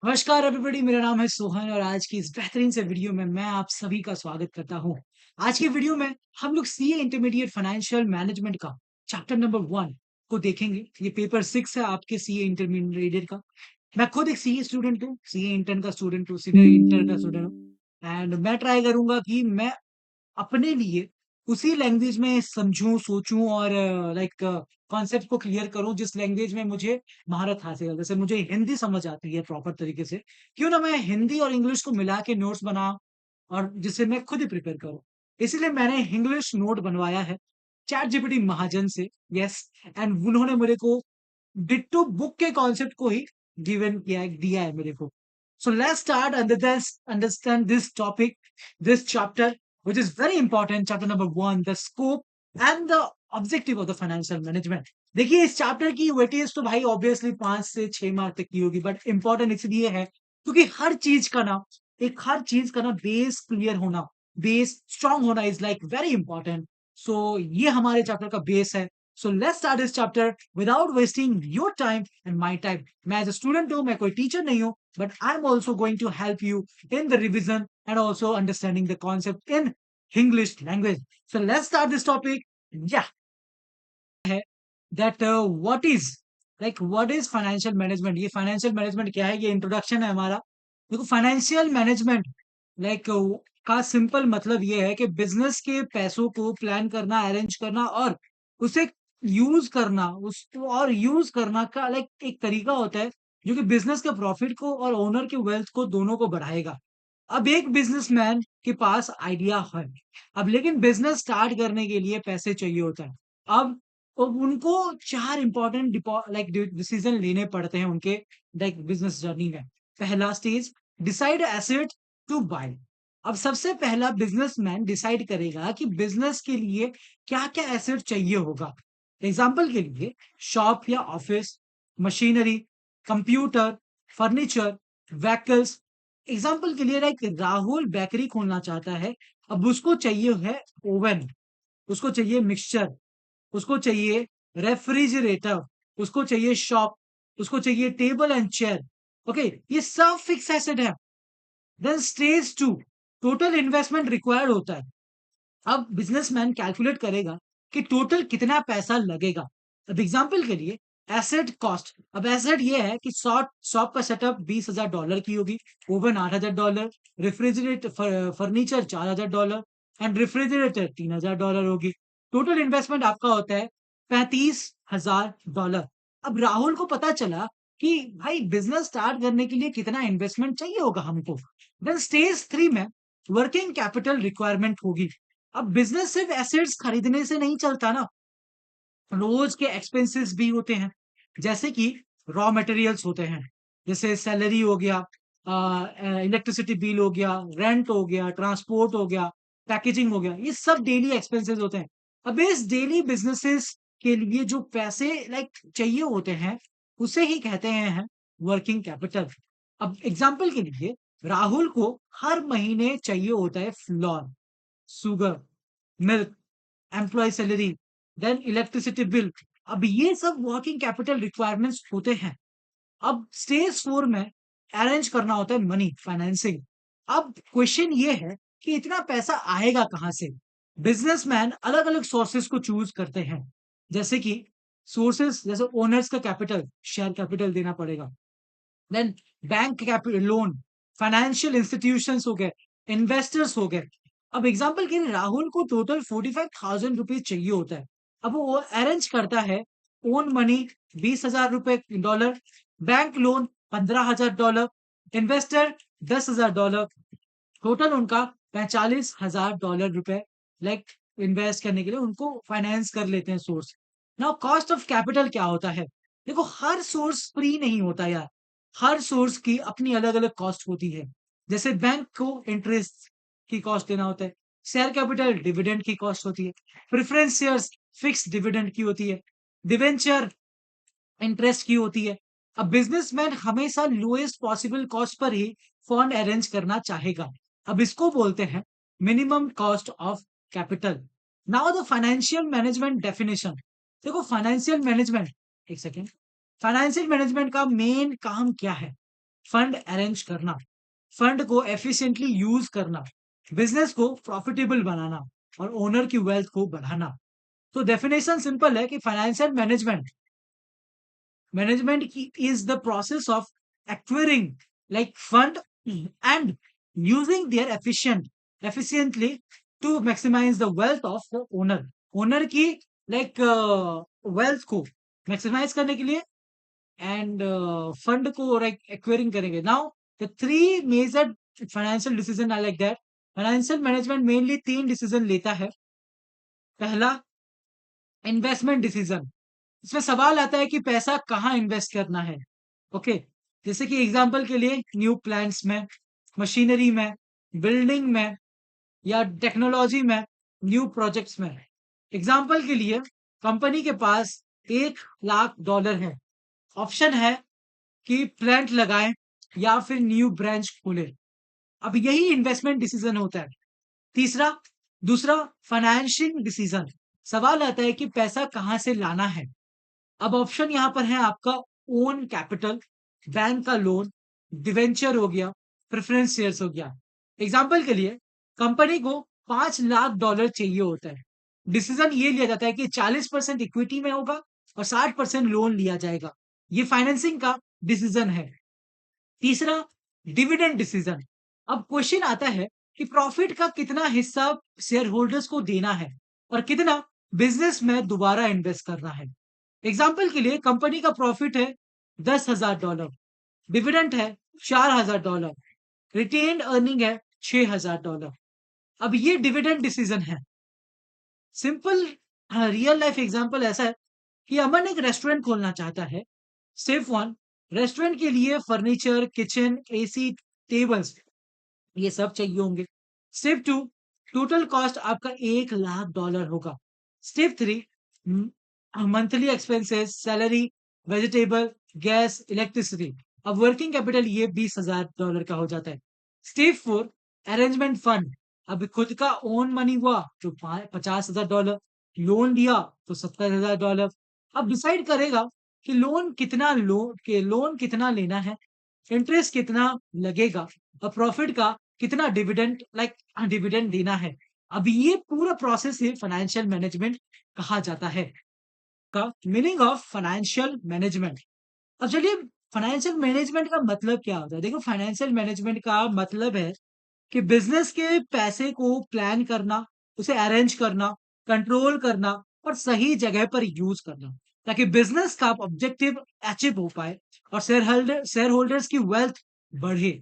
नमस्कार एवरीबॉडी, मेरा नाम है सोहन और आज की इस बेहतरीन से वीडियो में मैं आप सभी का स्वागत करता हूं। आज की वीडियो में हम लोग सीए इंटरमीडिएट फाइनेंशियल मैनेजमेंट का चैप्टर नंबर 1 को देखेंगे। ये पेपर 6 है आपके सीए इंटरमीडिएट का। मैं खुद एक सीए स्टूडेंट हूँ, सीए इंटर्न का स्टूडेंट हूँ, सीए इंटर का स्टूडेंट हूँ एंड मैं ट्राई करूंगा कि मैं अपने लिए उसी लैंग्वेज में समझूं, सोचूं और लाइक कॉन्सेप्ट को क्लियर करूं जिस लैंग्वेज में मुझे महारत हासिल है। जैसे मुझे हिंदी समझ आती है प्रॉपर तरीके से, क्यों ना मैं हिंदी और इंग्लिश को मिला के नोट्स बना और जिसे मैं खुद ही प्रिपेयर करूं। इसीलिए मैंने इंग्लिश नोट बनवाया है चैट जीपीटी महाजन से। यस, एंड उन्होंने मेरे को डिट्टो बुक के कॉन्सेप्ट को ही गिवन किया दिया है मेरे को। So let's start under this understand this topic, this chapter, which is very important. Chapter number 1, the scope and the objective of the financial management. देखिए इस चैप्टर की वेटेज तो भाई ऑब्वियसली 5 से 6 मार्क तक की होगी, बट इंपॉर्टेंट इसलिए है क्योंकि हर चीज का ना बेस क्लियर होना, बेस स्ट्रांग होना इज लाइक वेरी इंपॉर्टेंट। सो ये हमारे चैप्टर का बेस है। So let's start this chapter without wasting your time and my time. मैं एज अ स्टूडेंट हूँ, मैं कोई टीचर नहीं हूँ, but I'm also going to help you in the revision and also understanding the concept in English language. So let's start this topic. Yeah, that what is financial management? ये financial management क्या है? ये introduction है हमारा। देखो financial management like का simple मतलब ये है कि बिजनेस के पैसों को प्लान करना, अरेंज करना और उसे यूज करना का लाइक एक तरीका होता है जो कि बिजनेस के प्रॉफिट को और ओनर के वेल्थ को दोनों को बढ़ाएगा। अब एक बिजनेसमैन के पास आइडिया है, अब लेकिन बिजनेस स्टार्ट करने के लिए पैसे चाहिए होता है। अब उनको 4 इंपॉर्टेंट डिसीजन लेने पड़ते हैं उनके लाइक बिजनेस जर्नी में। पहला stage, decide asset to buy. अब सबसे पहला बिजनेसमैन डिसाइड करेगा कि बिजनेस के लिए क्या क्या एसेट चाहिए होगा। एग्जाम्पल के लिए शॉप या office, machinery, computer, furniture, vehicles. Example के लिए लाइक राहुल बेकरी खोलना चाहता है। अब उसको चाहिए है ओवन, उसको चाहिए मिक्सचर, उसको चाहिए रेफ्रिजरेटर, उसको चाहिए शॉप, उसको चाहिए टेबल एंड चेयर। ओके, ये सब फिक्स एसेट है। Then stage 2, total investment required होता है। अब बिजनेसमैन कैलकुलेट करेगा कि टोटल कितना पैसा लगेगा। अब एग्जांपल के लिए एसेट कॉस्ट। अब एसेट ये है कि शॉप शॉप का सेटअप $20,000 की होगी, oven $8,000, refrigerator furniture $4,000 and refrigerator $3,000 होगी। टोटल इन्वेस्टमेंट आपका होता है $35,000। अब राहुल को पता चला कि भाई बिजनेस स्टार्ट करने के लिए कितना इन्वेस्टमेंट चाहिए होगा हमको। देन स्टेज 3 में वर्किंग कैपिटल रिक्वायरमेंट होगी। अब बिजनेस सिर्फ एसेट्स खरीदने से नहीं चलता ना, रोज के एक्सपेंसेस भी होते हैं। जैसे कि रॉ मटेरियल्स होते हैं, जैसे सैलरी हो गया, इलेक्ट्रिसिटी बिल हो गया, रेंट हो गया, ट्रांसपोर्ट हो गया, पैकेजिंग हो गया, ये सब डेली एक्सपेंसेस होते हैं। अब इस डेली बिजनेसेस के लिए जो पैसे लाइक चाहिए होते हैं उसे ही कहते हैं वर्किंग कैपिटल। अब एग्जाम्पल के लिए राहुल को हर महीने चाहिए होता है flour, sugar, milk, employ salary, then electricity bill. अब ये सब वर्किंग कैपिटल रिक्वायरमेंट्स होते हैं। अब स्टेज 4 में अरेंज करना होता है मनी, फाइनेंसिंग। अब क्वेश्चन ये है कि इतना पैसा आएगा कहां से। बिजनेसमैन अलग अलग सोर्सेस को चूज करते हैं, जैसे कि सोर्सेस जैसे ओनर्स का कैपिटल, शेयर कैपिटल देना पड़ेगा। Then bank capital, loan, financial institutions हो गए, इन्वेस्टर्स हो गए। अब एग्जांपल के लिए राहुल को टोटल 45,000 रुपीज चाहिए होता है। अब वो अरेंज करता है own money $20,000, bank loan $15,000, investor $10,000। Total उनका $45,000 लाइक इन्वेस्ट करने के लिए उनको फाइनेंस कर लेते हैं source. Now cost of capital क्या होता है? देखो हर सोर्स फ्री नहीं होता यार, हर सोर्स की अपनी अलग अलग कॉस्ट होती है। जैसे बैंक को इंटरेस्ट की कॉस्ट देना होता है, शेयर कैपिटल डिविडेंड की कॉस्ट होती है, प्रेफरेंस शेयर्स फिक्स डिविडेंड की होती है, डिवेंचर इंटरेस्ट की होती है। अब बिजनेसमैन हमेशा लोएस्ट पॉसिबल कॉस्ट पर ही फंड अरेंज करना चाहेगा। अब इसको बोलते हैं minimum cost of capital. Now the financial management definition. देखो फाइनेंशियल मैनेजमेंट, एक सेकेंड, फाइनेंशियल मैनेजमेंट का मेन काम क्या है? फंड अरेंज करना, फंड को एफिशिएंटली यूज करना, बिजनेस को प्रॉफिटेबल बनाना और ओनर की वेल्थ को बढ़ाना। तो डेफिनेशन सिंपल है कि फाइनेंशियल मैनेजमेंट मैनेजमेंट की is the process of acquiring like fund and using their efficiently to maximise the wealth of the owner. Owner की लाइक वेल्थ को मैक्सिमाइज करने के लिए एंड फंड को लाइक एक्वायरिंग करेंगे। Now the three major financial decision I like that. Financial management mainly तीन decision लेता है। पहला, इन्वेस्टमेंट डिसीजन। इसमें सवाल आता है कि पैसा कहाँ इन्वेस्ट करना है। ओके, जैसे कि एग्जांपल के लिए न्यू प्लांट्स में, मशीनरी में, बिल्डिंग में या टेक्नोलॉजी में, न्यू प्रोजेक्ट्स में। एग्जांपल के लिए कंपनी के पास $1 लाख है, ऑप्शन है कि प्लांट लगाएं या फिर न्यू ब्रांच खोले। अब यही इन्वेस्टमेंट डिसीजन होता है। तीसरा, दूसरा, फाइनेंशियल डिसीजन। सवाल आता है कि पैसा कहाँ से लाना है। अब ऑप्शन यहाँ पर है आपका ओन कैपिटल, बैंक का लोन, डिवेंचर हो गया, प्रेफरेंस शेयर्स हो गया। एग्जाम्पल के लिए कंपनी को $5 लाख चाहिए होता है। डिसीजन ये लिया जाता है कि 40% इक्विटी में होगा और 60% लोन लिया जाएगा। ये फाइनेंसिंग का डिसीजन है। तीसरा, डिविडेंड डिसीजन। अब क्वेश्चन आता है कि प्रॉफिट का कितना हिस्सा शेयर होल्डर्स को देना है और कितना बिजनेस में दोबारा इन्वेस्ट करना है। एग्जाम्पल के लिए कंपनी का प्रॉफिट है $10,000, डिविडेंड है $4,000, रिटेन्ड अर्निंग है $6,000। अब ये डिविडेंड डिसीजन है। सिंपल रियल लाइफ एग्जांपल ऐसा है कि अमन एक रेस्टोरेंट खोलना चाहता है। स्टेप वन, रेस्टोरेंट के लिए फर्नीचर, किचन, एसी, टेबल्स ये सब चाहिए होंगे। स्टेप टू, टोटल कॉस्ट आपका $1 लाख होगा। Step three, monthly expenses, salary, vegetable, gas, electricity. अब वर्किंग कैपिटल ये $20,000 का हो जाता है। Step four, arrangement fund. अब खुद का ओन मनी हुआ तो $50,000, लोन लिया तो $70,000। अब डिसाइड करेगा कि लोन कितना लेना है, इंटरेस्ट कितना लगेगा और प्रॉफिट का कितना डिविडेंड देना है। अब ये पूरा प्रोसेस ही फाइनेंशियल मैनेजमेंट कहा जाता है। का मीनिंग ऑफ फाइनेंशियल मैनेजमेंट। अब चलिए, फाइनेंशियल मैनेजमेंट का मतलब क्या होता है। देखो, फाइनेंशियल मैनेजमेंट का मतलब है कि बिजनेस के पैसे को प्लान करना, उसे अरेंज करना, कंट्रोल करना और सही जगह पर यूज करना, ताकि बिजनेस का ऑब्जेक्टिव अचीव हो पाए और शेयर होल्डर्स की वेल्थ बढ़े।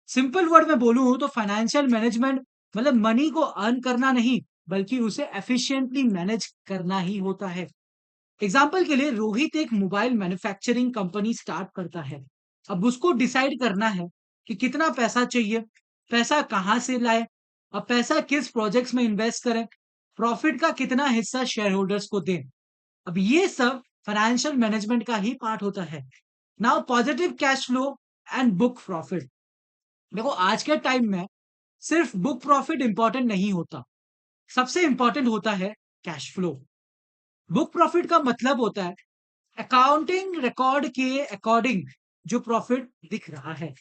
सिंपल वर्ड में बोलूं तो फाइनेंशियल मैनेजमेंट मतलब मनी को अर्न करना नहीं, बल्कि उसे एफिशिएंटली मैनेज करना ही होता है। एग्जाम्पल के लिए रोहित एक मोबाइल मैन्युफैक्चरिंग कंपनी स्टार्ट करता है। अब उसको डिसाइड करना है कि कितना पैसा चाहिए, पैसा कहाँ से लाए और पैसा किस प्रोजेक्ट्स में इन्वेस्ट करें, प्रॉफिट का कितना हिस्सा शेयर होल्डर्स को दें। अब ये सब फाइनेंशियल मैनेजमेंट का ही पार्ट होता है। Now positive cash flow and book profit. देखो, आज के टाइम में सिर्फ बुक प्रॉफिट इंपॉर्टेंट नहीं होता, सबसे इंपॉर्टेंट होता है कैश फ्लो। बुक प्रॉफिट का मतलब होता है अकाउंटिंग रिकॉर्ड के अकॉर्डिंग जो प्रॉफिट दिख रहा है,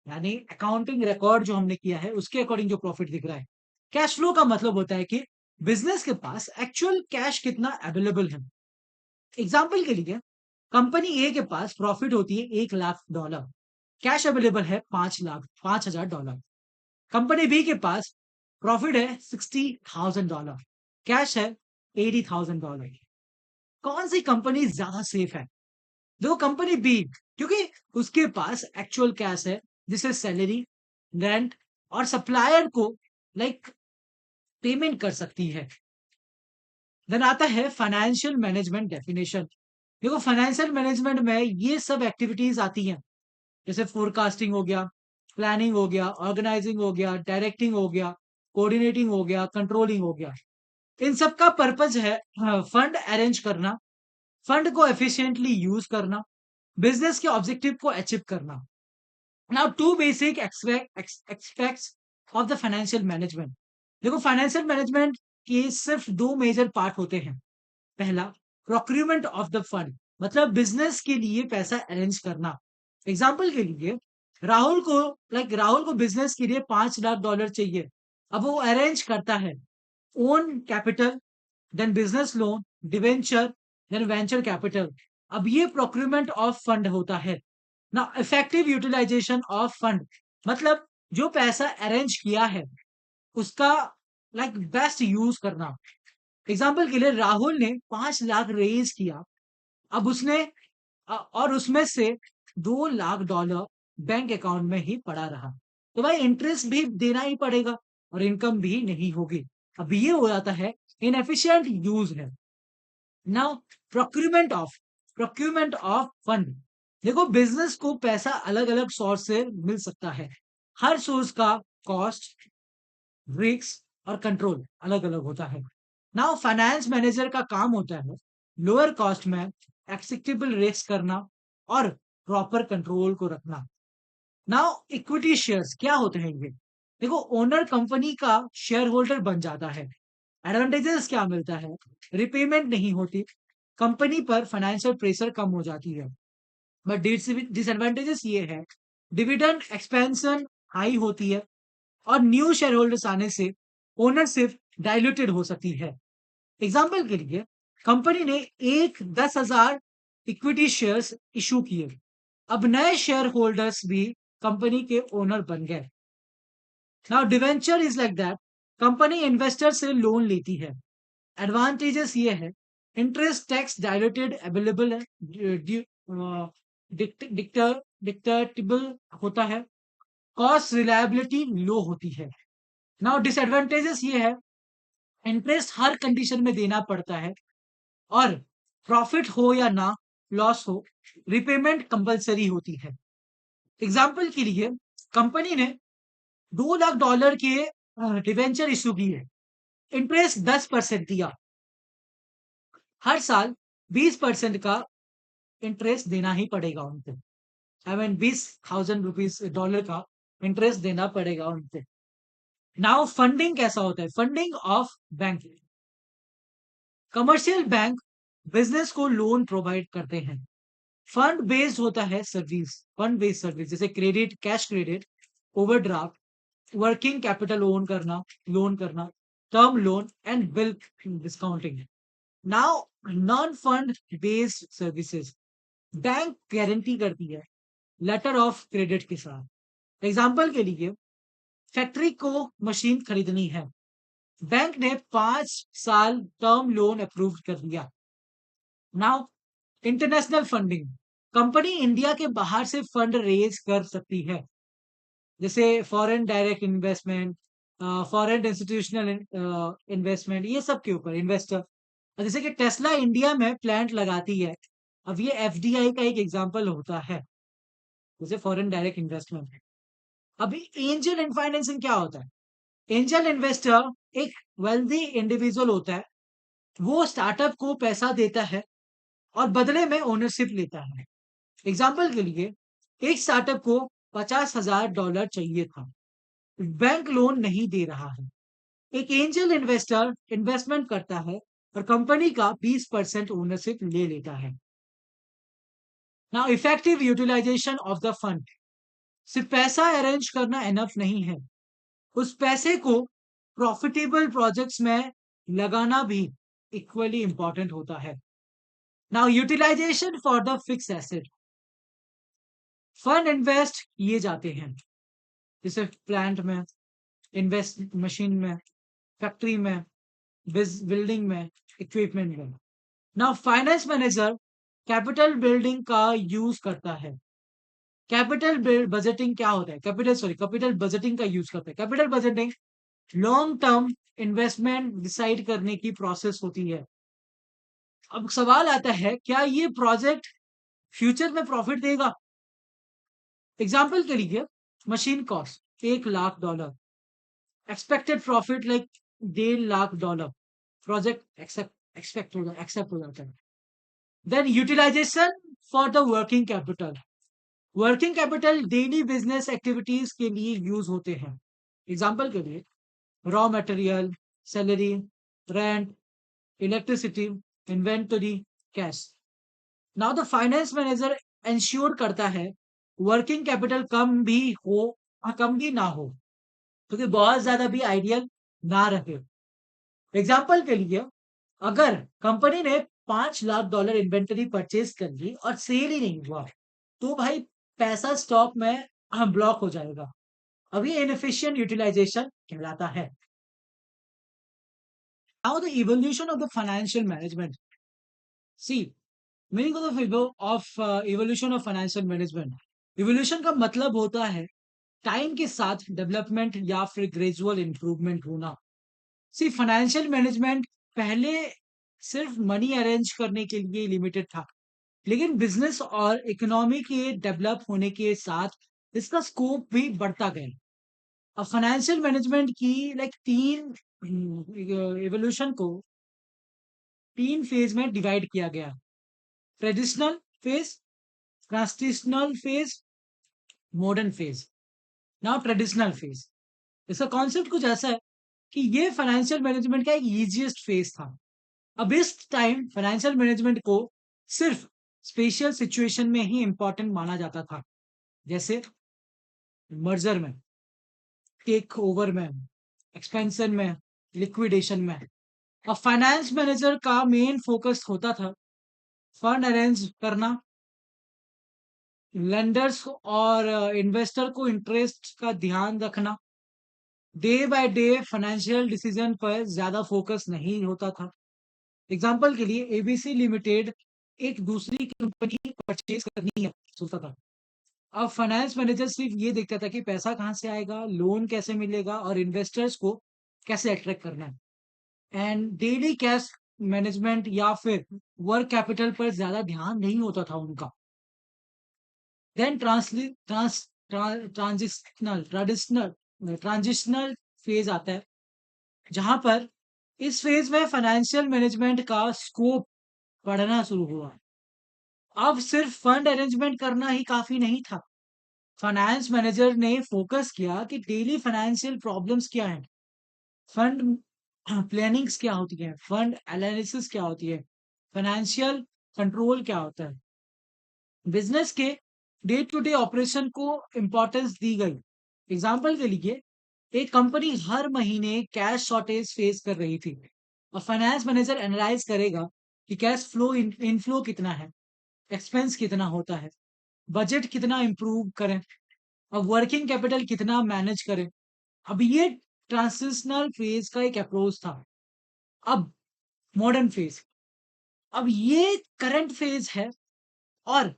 यानी अकाउंटिंग रिकॉर्ड जो हमने किया है उसके अकॉर्डिंग जो प्रॉफिट दिख रहा है। कैश फ्लो का मतलब होता है कि बिजनेस के पास एक्चुअल कैश कितना अवेलेबल है। एग्जाम्पल के लिए कंपनी ए के पास प्रॉफिट होती है $1 लाख, कैश अवेलेबल है $5,000। कंपनी बी के पास प्रॉफिट है $60,000, कैश है $80,000। कौन सी कंपनी ज्यादा सेफ है? देखो, कंपनी बी, क्योंकि उसके पास एक्चुअल कैश है जिसे सैलरी, रेंट और सप्लायर को लाइक पेमेंट कर सकती है। देन आता है फाइनेंशियल मैनेजमेंट डेफिनेशन। देखो, फाइनेंशियल मैनेजमेंट में ये सब एक्टिविटीज आती हैं, जैसे फोरकास्टिंग हो गया, प्लानिंग हो गया, ऑर्गेनाइजिंग हो गया, डायरेक्टिंग हो गया, कोऑर्डिनेटिंग हो गया, कंट्रोलिंग हो गया। इन सब का पर्पज है फंड अरेंज करना, फंड को एफिशिएंटली यूज करना, बिजनेस के ऑब्जेक्टिव को अचीव करना। Now two basic aspects of the financial management. देखो, फाइनेंशियल मैनेजमेंट के सिर्फ दो मेजर पार्ट होते हैं। पहला, प्रोक्यूरमेंट ऑफ द फंड, मतलब बिजनेस के लिए पैसा अरेंज करना। एग्जाम्पल के लिए राहुल को बिजनेस के लिए $5 लाख चाहिए। अब वो अरेंज करता है own capital, then business loan, debenture, then venture capital. अब ये प्रोक्यूरमेंट ऑफ फंड होता है ना। इफेक्टिव यूटिलाइजेशन ऑफ फंड मतलब जो पैसा अरेंज किया है उसका बेस्ट यूज करना। एग्जाम्पल के लिए राहुल ने 5 लाख रेज किया। अब और उसमें से $2 लाख बैंक अकाउंट में ही पड़ा रहा, तो भाई इंटरेस्ट भी देना ही पड़ेगा और इनकम भी नहीं होगी। अब ये हो जाता है इनएफिशिएंट यूज है। Now procurement of fund. देखो बिजनेस को पैसा अलग अलग सोर्स से मिल सकता है। हर सोर्स का कॉस्ट, रिस्क और कंट्रोल अलग अलग होता है। नाउ फाइनेंस मैनेजर का काम होता है लोअर कॉस्ट में एक्सेप्टेबल रिस्क करना और प्रॉपर कंट्रोल को रखना। नाउ इक्विटी शेयर्स क्या होते हैं ये? देखो ओनर कंपनी का शेयर होल्डर बन जाता है। एडवांटेजेस क्या मिलता है? रिपेमेंट नहीं होती, कंपनी पर फाइनेंशियल प्रेशर कम हो जाती है। बट डिसएडवांटेजेस ये है, डिविडेंड एक्सपेंशन हाई होती है और न्यू शेयर होल्डर्स आने से ओनरशिप डाइल्यूटेड हो सकती है। एग्जाम्पल के लिए कंपनी ने एक 10,000 इक्विटी शेयर्स इशू किए। अब नए शेयर होल्डर्स भी कंपनी के ओनर बन गए। Now debenture is like that, company investor से लोन लेती है। एडवांटेजेस ये है, इंटरेस्ट टैक्स डायरेक्टेड अवेलेबल है, डिक्टेटेबल होता है, कॉस्ट रिलायबिलिटी लो होती है। नाउ डिसएडवांटेजेस ये है, इंटरेस्ट हर कंडीशन में देना पड़ता है और प्रॉफिट हो या ना लॉस हो रिपेमेंट कंपलसरी होती है। एग्जाम्पल के लिए कंपनी ने $2 लाख के डिवेंचर इशू किए, इंटरेस्ट 10% दिया, हर साल 20% का इंटरेस्ट देना ही पड़ेगा उनको। आई मीन 20,000 रुपीज डॉलर का इंटरेस्ट देना पड़ेगा उनको। नाउ फंडिंग कैसा होता है? Funding of bank. Commercial bank business को लोन प्रोवाइड करते हैं। फंड बेस्ड सर्विस जैसे credit, cash credit, overdraft, working capital loan करना, term loan and bill discounting. Now non fund based services, bank guarantee करती है लेटर ऑफ क्रेडिट के साथ। Example के लिए फैक्ट्री को मशीन खरीदनी है, बैंक ने 5 साल टर्म लोन अप्रूव कर दिया। Now international funding, company India के बाहर से फंड रेज कर सकती है, जैसे foreign direct investment, foreign institutional investment, ये सब के ऊपर इन्वेस्टर। जैसे कि टेस्ला इंडिया में प्लांट लगाती है, अब ये एफडीआई का एक एग्जांपल होता है, जैसे फॉरेन डायरेक्ट इन्वेस्टमेंट। अभी एंजल इन फाइनेंसिंग क्या होता है? एंजल इन्वेस्टर एक वेल्दी इंडिविजुअल होता है, वो स्टार्टअप को पैसा देता है और बदले में ओनरशिप लेता है। एग्जाम्पल के लिए एक स्टार्टअप को $50,000 चाहिए था, बैंक लोन नहीं दे रहा है, एक एंजल इन्वेस्टर इन्वेस्टमेंट करता है और कंपनी का 20% ओनरशिप ले लेता है। Now effective utilisation of the fund, सिर्फ पैसा अरेंज करना एनफ नहीं है, उस पैसे को प्रॉफिटेबल प्रोजेक्ट्स में लगाना भी इक्वली इंपॉर्टेंट होता है। Now utilisation for the fix asset, fund invest किए जाते हैं जैसे प्लांट में, इन्वेस्ट मशीन में, फैक्ट्री में, बिल्डिंग में, इक्विपमेंट में। Now finance manager capital building का यूज करता है। कैपिटल बजटिंग क्या होता है? कैपिटल बजटिंग का यूज करता है। Capital budgeting long term investment decide करने की प्रोसेस होती है। अब सवाल आता है, क्या ये प्रोजेक्ट फ्यूचर में प्रॉफिट देगा? एग्जाम्पल के लिए machine cost $1 lakh, expected profit like $1.5 lakh, project accept हो जाता है। Then utilisation for the working capital daily business activities के लिए यूज होते हैं। एग्जाम्पल के लिए raw material, salary, rent, electricity, inventory, cash. Now the finance manager ensure करता है वर्किंग कैपिटल कम भी हो, कम भी ना हो, क्योंकि बहुत ज्यादा भी आइडियल ना रहे। एग्जाम्पल के लिए, अगर कंपनी ने $5 लाख इन्वेंटरी परचेज कर ली और सेल ही नहीं हुआ, तो भाई पैसा स्टॉक में ब्लॉक हो जाएगा। अभी इनएफिशिएंट यूटिलाइजेशन कहलाता है। Now the evolution of the financial management. See, meaning of evolution of financial management. Evolution का मतलब होता है टाइम के साथ डेवलपमेंट या फिर ग्रेजुअल इंप्रूवमेंट होना। सी, फाइनेंशियल मैनेजमेंट पहले सिर्फ मनी अरेंज करने के लिए लिमिटेड था, लेकिन बिजनेस और इकोनॉमी के डेवलप होने के साथ इसका स्कोप भी बढ़ता गया। अब फाइनेंशियल मैनेजमेंट की लाइक तीन एवोल्यूशन को तीन फेज में डिवाइड किया गया। Traditional phase, transitional phase, modern phase. Now traditional phase, इसका कॉन्सेप्ट कुछ ऐसा है कि ये फाइनेंशियल मैनेजमेंट का एक इजीएस्ट फेज था। अब इस टाइम फाइनेंशियल मैनेजमेंट को सिर्फ स्पेशल सिचुएशन में ही इंपॉर्टेंट माना जाता था, जैसे मर्जर में, टेक ओवर में, एक्सपेंशन में, लिक्विडेशन में। अब फाइनेंस मैनेजर का मेन फोकस होता था फंड अरेंज करना, लेंडर्स और इन्वेस्टर को इंटरेस्ट का ध्यान रखना। Day by day financial decision पर ज्यादा फोकस नहीं होता था। एग्जाम्पल के लिए एबीसी लिमिटेड एक दूसरी कंपनी परचेज करनी है सोचता था। अब फाइनेंस मैनेजर सिर्फ ये देखता था कि पैसा कहाँ से आएगा, लोन कैसे मिलेगा और इन्वेस्टर्स को कैसे अट्रैक्ट करना है। एंड डेली कैश मैनेजमेंट या फिर वर्क कैपिटल पर ज्यादा ध्यान नहीं होता था उनका। देन ट्रांजिशनल फेज आता है, जहां पर इस फेज में फाइनेंशियल मैनेजमेंट का स्कोप बढ़ना शुरू हुआ। अब सिर्फ फंड अरेंजमेंट करना ही काफी नहीं था। फाइनेंस मैनेजर ने फोकस किया कि डेली फाइनेंशियल प्रॉब्लम्स क्या हैं, फंड प्लानिंग्स क्या होती है, फंड एनालिसिस क्या होती है, फाइनेंशियल कंट्रोल क्या होता है। बिजनेस के डे टू डे ऑपरेशन को इम्पोर्टेंस दी गई। एग्जाम्पल के लिए, एक कंपनी हर महीने कैश शॉर्टेज फेस कर रही थी और फाइनेंस मैनेजर एनालाइज करेगा कि कैश फ्लो इनफ्लो कितना है, एक्सपेंस कितना होता है, बजट कितना इम्प्रूव करें, अब वर्किंग कैपिटल कितना मैनेज करें। अब ये ट्रांजिशनल फेज का एक अप्रोच था। अब मॉडर्न फेज, अब ये करंट फेज है और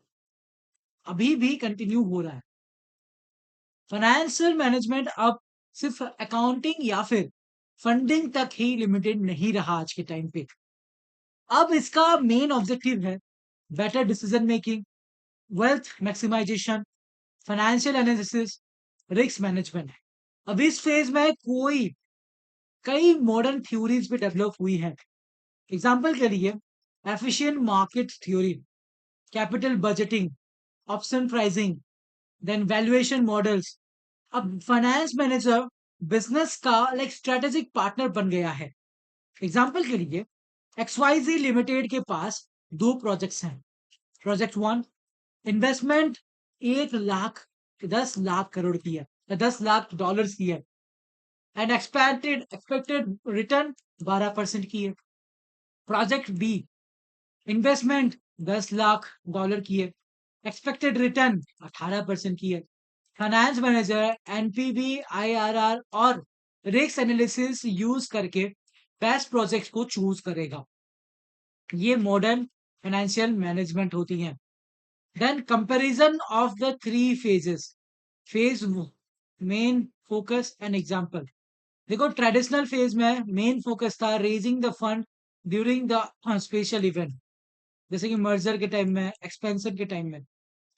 अभी भी कंटिन्यू हो रहा है। फाइनेंशियल मैनेजमेंट अब सिर्फ अकाउंटिंग या फिर फंडिंग तक ही लिमिटेड नहीं रहा आज के टाइम पे। अब इसका मेन ऑब्जेक्टिव है better decision making, wealth maximisation, financial analysis, risk management. अब इस फेज में कई मॉडर्न थ्योरीज भी डेवलप हुई हैं। एग्जाम्पल के लिए, efficient market theory, capital budgeting, option pricing, then valuation models. अब फाइनेंस मैनेजर बिजनेस का लाइक स्ट्रेटेजिक पार्टनर बन गया है। एग्जाम्पल के लिए, XYZ लिमिटेड के पास दो प्रोजेक्ट्स हैं। Project one, investment 1 lakh 10 lakh crore की है, $10 लाख की है, एंड एक्सपेक्टेड रिटर्न 12% की है। प्रोजेक्ट बी, इन्वेस्टमेंट $10 लाख की है, एक्सपेक्टेड रिटर्न 18% की है। फाइनेंस मैनेजर एनपीवी, आईआरआर और रिस्क एनालिसिस यूज करके बेस्ट प्रोजेक्ट को चूज करेगा। ये मॉडर्न फाइनेंशियल मैनेजमेंट होती है। Then comparison of the three phases, phase main, focus and example. देखो, ट्रेडिशनल फेज में मेन फोकस था raising the fund during the special event, जैसे कि मर्जर के टाइम में, एक्सपेंशन के टाइम में।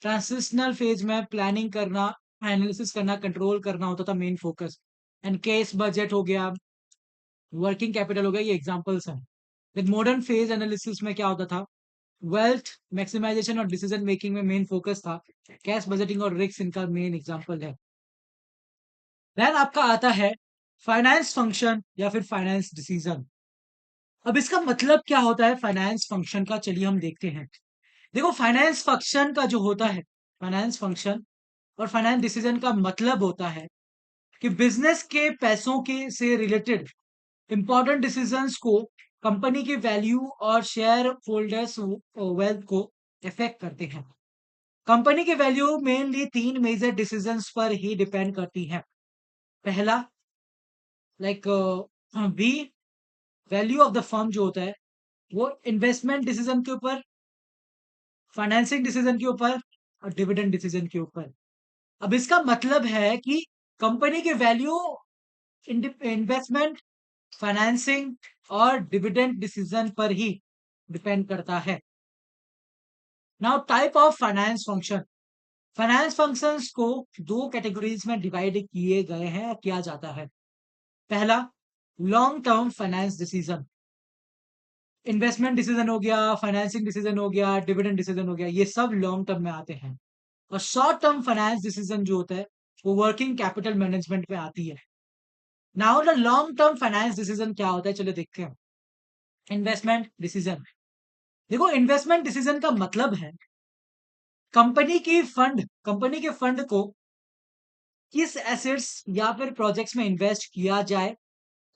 ट्रांजिशनल फेज में प्लानिंग करना, एनालिसिस करना, कंट्रोल करना होता था main focus. And case budget हो गया, वर्किंग कैपिटल हो गया, ये एग्जांपल्स हैं। लेकिन मॉडर्न फेज एनालिसिस में क्या होता था, वेल्थ मैक्सिमाइजेशन और डिसीजन मेकिंग में मेन फोकस था। कैश बजटिंग और रिस्क इनका मेन एग्जांपल है। देन आपका आता है फाइनेंस फंक्शन या फिर फाइनेंस डिसीजन। अब इसका मतलब क्या होता है फाइनेंस फंक्शन का, चलिए हम देखते हैं। देखो, फाइनेंस फंक्शन का जो होता है फाइनेंस फंक्शन और फाइनेंस डिसीजन का मतलब होता है कि बिजनेस के पैसों के से रिलेटेड इंपॉर्टेंट डिसीजंस को कंपनी की वैल्यू और शेयर होल्डर्स वेल्थ को इफेक्ट करते हैं। कंपनी की वैल्यू मेनली तीन मेजर डिसीजंस पर ही डिपेंड करती है। पहला, like B, value of the firm जो होता है वो इन्वेस्टमेंट डिसीजन के ऊपर, फाइनेंसिंग डिसीजन के ऊपर और डिविडेंड डिसीजन के ऊपर। अब इसका मतलब है कि कंपनी की वैल्यू इन्वेस्टमेंट, फाइनेंसिंग और डिविडेंड डिसीजन पर ही डिपेंड करता है। Now type of finance function. Finance functions को दो कैटेगरीज में डिवाइड किए गए हैं, किया जाता है। पहला, long term finance decision. Investment decision हो गया, फाइनेंसिंग डिसीजन हो गया, डिविडेंड डिसीजन हो गया, ये सब लॉन्ग टर्म में आते हैं। और शॉर्ट टर्म फाइनेंस डिसीजन जो होता है वो वर्किंग कैपिटल मैनेजमेंट में आती है। Now the long term finance decision क्या होता है, चलो देखते हैं। Investment decision. देखो, इन्वेस्टमेंट डिसीजन का मतलब है कंपनी के फंड को किस एसेट्स या फिर प्रोजेक्ट्स में इन्वेस्ट किया जाए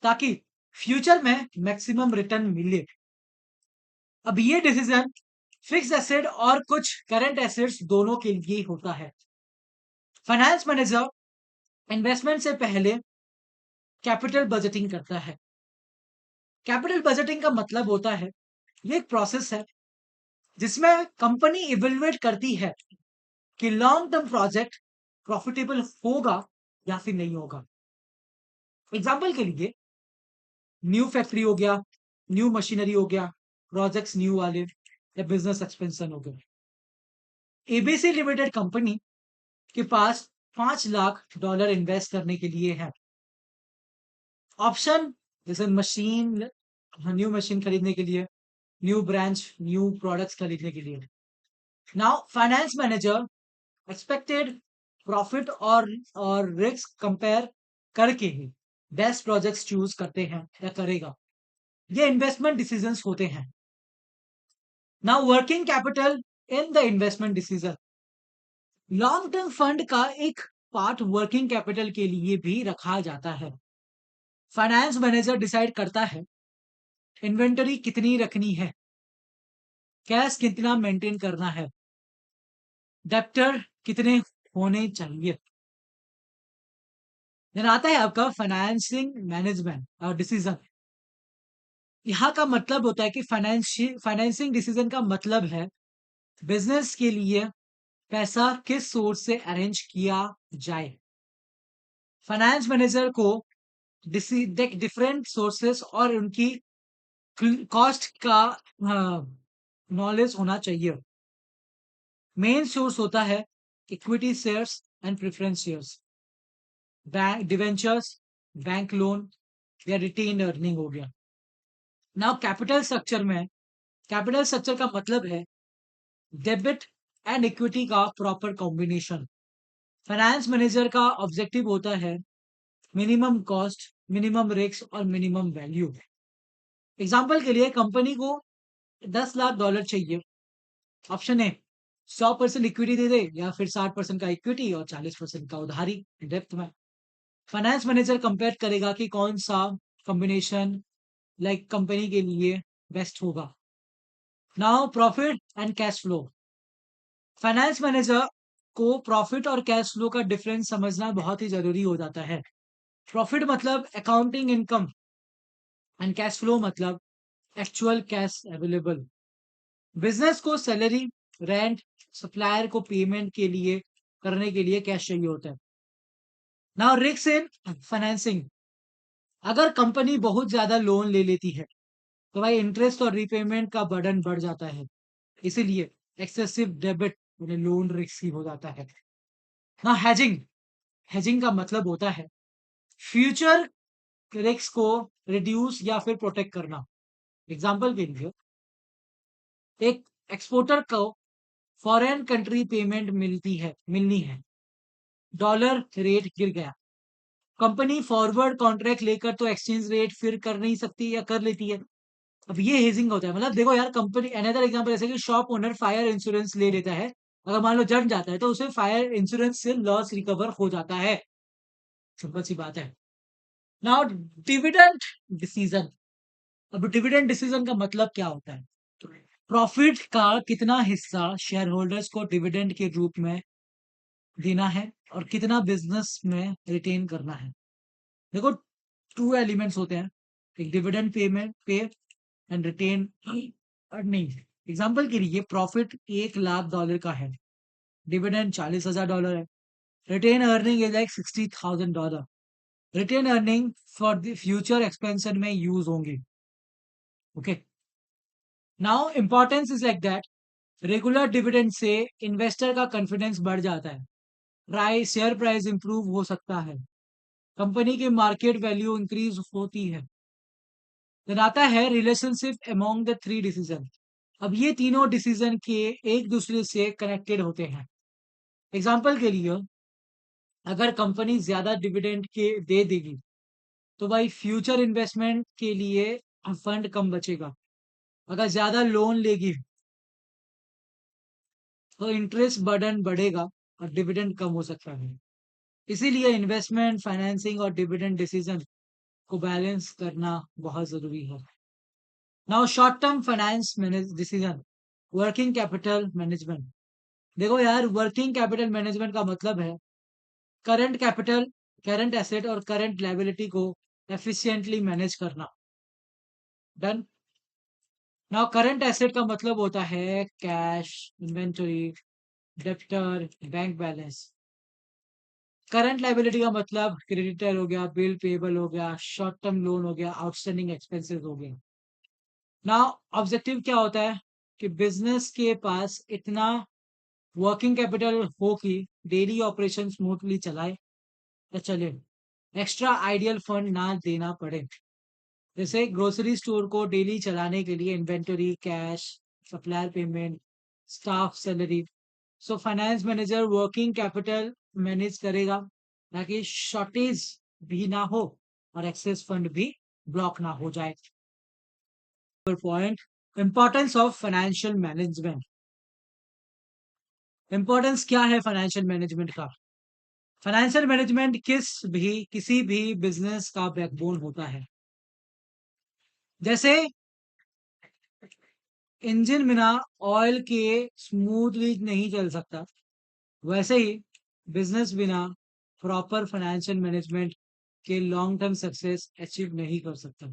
ताकि फ्यूचर में मैक्सिमम रिटर्न मिले। अब ये डिसीजन फिक्स एसेट और कुछ करंट एसेट्स दोनों के लिए होता है। फाइनेंस मैनेजर इन्वेस्टमेंट से पहले कैपिटल बजटिंग करता है। कैपिटल बजटिंग का मतलब होता है, ये एक प्रोसेस है जिसमें कंपनी इवेल्युएट करती है कि लॉन्ग टर्म प्रोजेक्ट प्रॉफिटेबल होगा या फिर नहीं होगा। एग्जाम्पल के लिए, न्यू फैक्ट्री हो गया, न्यू मशीनरी हो गया, प्रोजेक्ट्स न्यू वाले या बिजनेस एक्सपेंशन हो गया। एबीसी लिमिटेड कंपनी के पास $5 लाख इन्वेस्ट करने के लिए है। ऑप्शन जैसे मशीन, न्यू मशीन खरीदने के लिए, न्यू ब्रांच, न्यू प्रोडक्ट्स खरीदने के लिए। Now finance manager expected profit और रिस्क कंपेयर करके ही बेस्ट प्रोजेक्ट्स चूज करते हैं या करेगा। ये इन्वेस्टमेंट डिसीजंस होते हैं। Now working capital in the investment decision. Long term fund का एक पार्ट वर्किंग कैपिटल के लिए भी रखा जाता है। फाइनेंस मैनेजर डिसाइड करता है इन्वेंटरी कितनी रखनी है, कैश कितना मेंटेन करना है, डेप्टर कितने होने चाहिए। देन आता है आपका फाइनेंसिंग मैनेजमेंट और डिसीजन। यहाँ का मतलब होता है कि फाइनेंसिंग डिसीजन का मतलब है बिजनेस के लिए पैसा किस सोर्स से अरेंज किया जाए। फाइनेंस मैनेजर को डिफरेंट सोर्सेस और उनकी कॉस्ट का नॉलेज होना चाहिए। मेन सोर्स होता है equity shares and preference shares, bank debentures, bank loan या रिटेन अर्निंग हो गया। नाउ कैपिटल स्ट्रक्चर का मतलब है डेबिट एंड इक्विटी का प्रॉपर कॉम्बिनेशन। फाइनेंस मैनेजर का ऑब्जेक्टिव होता है मिनिमम कॉस्ट, मिनिमम रिस्क और मिनिमम वैल्यू। एग्जाम्पल के लिए, कंपनी को $10 लाख चाहिए। ऑप्शन ए, 100% इक्विटी दे दे या फिर 60% का इक्विटी और 40% का उधारी डेप्थ में। फाइनेंस मैनेजर कंपेयर करेगा कि कौन सा कॉम्बिनेशन कंपनी के लिए बेस्ट होगा। Now profit and cash flow. Finance manager को प्रॉफिट और कैश फ्लो का डिफरेंस समझना बहुत ही जरूरी हो जाता है। प्रॉफिट मतलब accounting income and cash flow मतलब एक्चुअल कैश अवेलेबल। बिजनेस को सैलरी, रेंट, सप्लायर को पेमेंट के लिए करने के लिए कैश चाहिए होता है। Now risk in financing. अगर कंपनी बहुत ज्यादा लोन ले लेती है तो भाई इंटरेस्ट और रीपेमेंट का बर्डन बढ़ जाता है, इसीलिए एक्सेसिव डेबिट लोन रिस्क हो जाता है। ना हेजिंग। हेजिंग का मतलब होता है फ्यूचर रिस्क को रिड्यूस या फिर प्रोटेक्ट करना। एग्जांपल के लिए, एक एक्सपोर्टर को फॉरेन कंट्री पेमेंट मिलनी है, डॉलर रेट गिर गया, कंपनी फॉरवर्ड कॉन्ट्रैक्ट लेकर तो एक्सचेंज रेट फिर कर नहीं सकती या कर लेती है। अब ये हेजिंग होता है। मतलब देखो यार, कंपनी, अनदर एग्जांपल ऐसे कि शॉप ओनर फायर इंश्योरेंस ले लेता है अगर मान लो जम जाता है तो उसे फायर इंश्योरेंस से लॉस रिकवर हो जाता है। सिंपल सी बात है। Now dividend decision. अब डिविडेंड डिसीजन का मतलब क्या होता है? प्रॉफिट का कितना हिस्सा शेयर होल्डर्स को डिविडेंड के रूप में देना है और कितना बिजनेस में रिटेन करना है। देखो, टू एलिमेंट्स होते हैं, एक डिविडेंड पेमेंट पे एंड रिटेन अर्निंग। एग्जांपल के लिए प्रॉफिट $1 लाख का है, डिविडेंड $40,000 है, retained earning is like $60,000। Retained earning for the future expansion में यूज होंगे। Okay, now importance is like that, regular dividend से इन्वेस्टर का कॉन्फिडेंस बढ़ जाता है, प्राइस शेयर प्राइस इंप्रूव हो सकता है, कंपनी की मार्केट वैल्यू इंक्रीज होती है। फिर आता है relationship among the three decision. अब ये तीनों डिसीजन के एक दूसरे से कनेक्टेड होते हैं। एग्जाम्पल के लिए, अगर कंपनी ज्यादा डिविडेंड के दे देगी तो भाई फ्यूचर इन्वेस्टमेंट के लिए फंड कम बचेगा। अगर ज्यादा लोन लेगी तो इंटरेस्ट बर्डन बढ़ेगा और डिविडेंड कम हो सकता है। इसीलिए इन्वेस्टमेंट, फाइनेंसिंग और डिविडेंड डिसीजन को बैलेंस करना बहुत जरूरी है। Now short term finance decision, working capital management. देखो यार, वर्किंग कैपिटल मैनेजमेंट का मतलब है करंट कैपिटल, करंट एसेट और करंट लायबिलिटी को एफिशिएंटली मैनेज करना। डन। नाउ करंट एसेट का मतलब होता है cash, inventory, debtor, bank balance. Current liability का मतलब क्रेडिटर हो गया, बिल पेबल हो गया, शॉर्ट टर्म लोन हो गया, आउटस्टैंडिंग एक्सपेंसेस हो गया। नाउ ऑब्जेक्टिव क्या होता है कि बिजनेस के पास इतना वर्किंग कैपिटल हो कि डेली ऑपरेशन स्मूथली चलाए या चले, एक्स्ट्रा आइडियल फंड ना देना पड़े। जैसे ग्रोसरी स्टोर को डेली चलाने के लिए inventory, cash, supplier payment, staff salary. So finance manager working capital manage करेगा ताकि शॉर्टेज भी ना हो और एक्सेस फंड भी ब्लॉक ना हो जाए। Point, importance of financial management. Importance क्या है फाइनेंशियल मैनेजमेंट का? फाइनेंशियल मैनेजमेंट किसी भी बिजनेस का बैकबोन होता है। जैसे इंजन बिना ऑयल के स्मूथली नहीं चल सकता, वैसे ही बिजनेस बिना प्रॉपर फाइनेंशियल मैनेजमेंट के लॉन्ग टर्म सक्सेस अचीव नहीं कर सकता।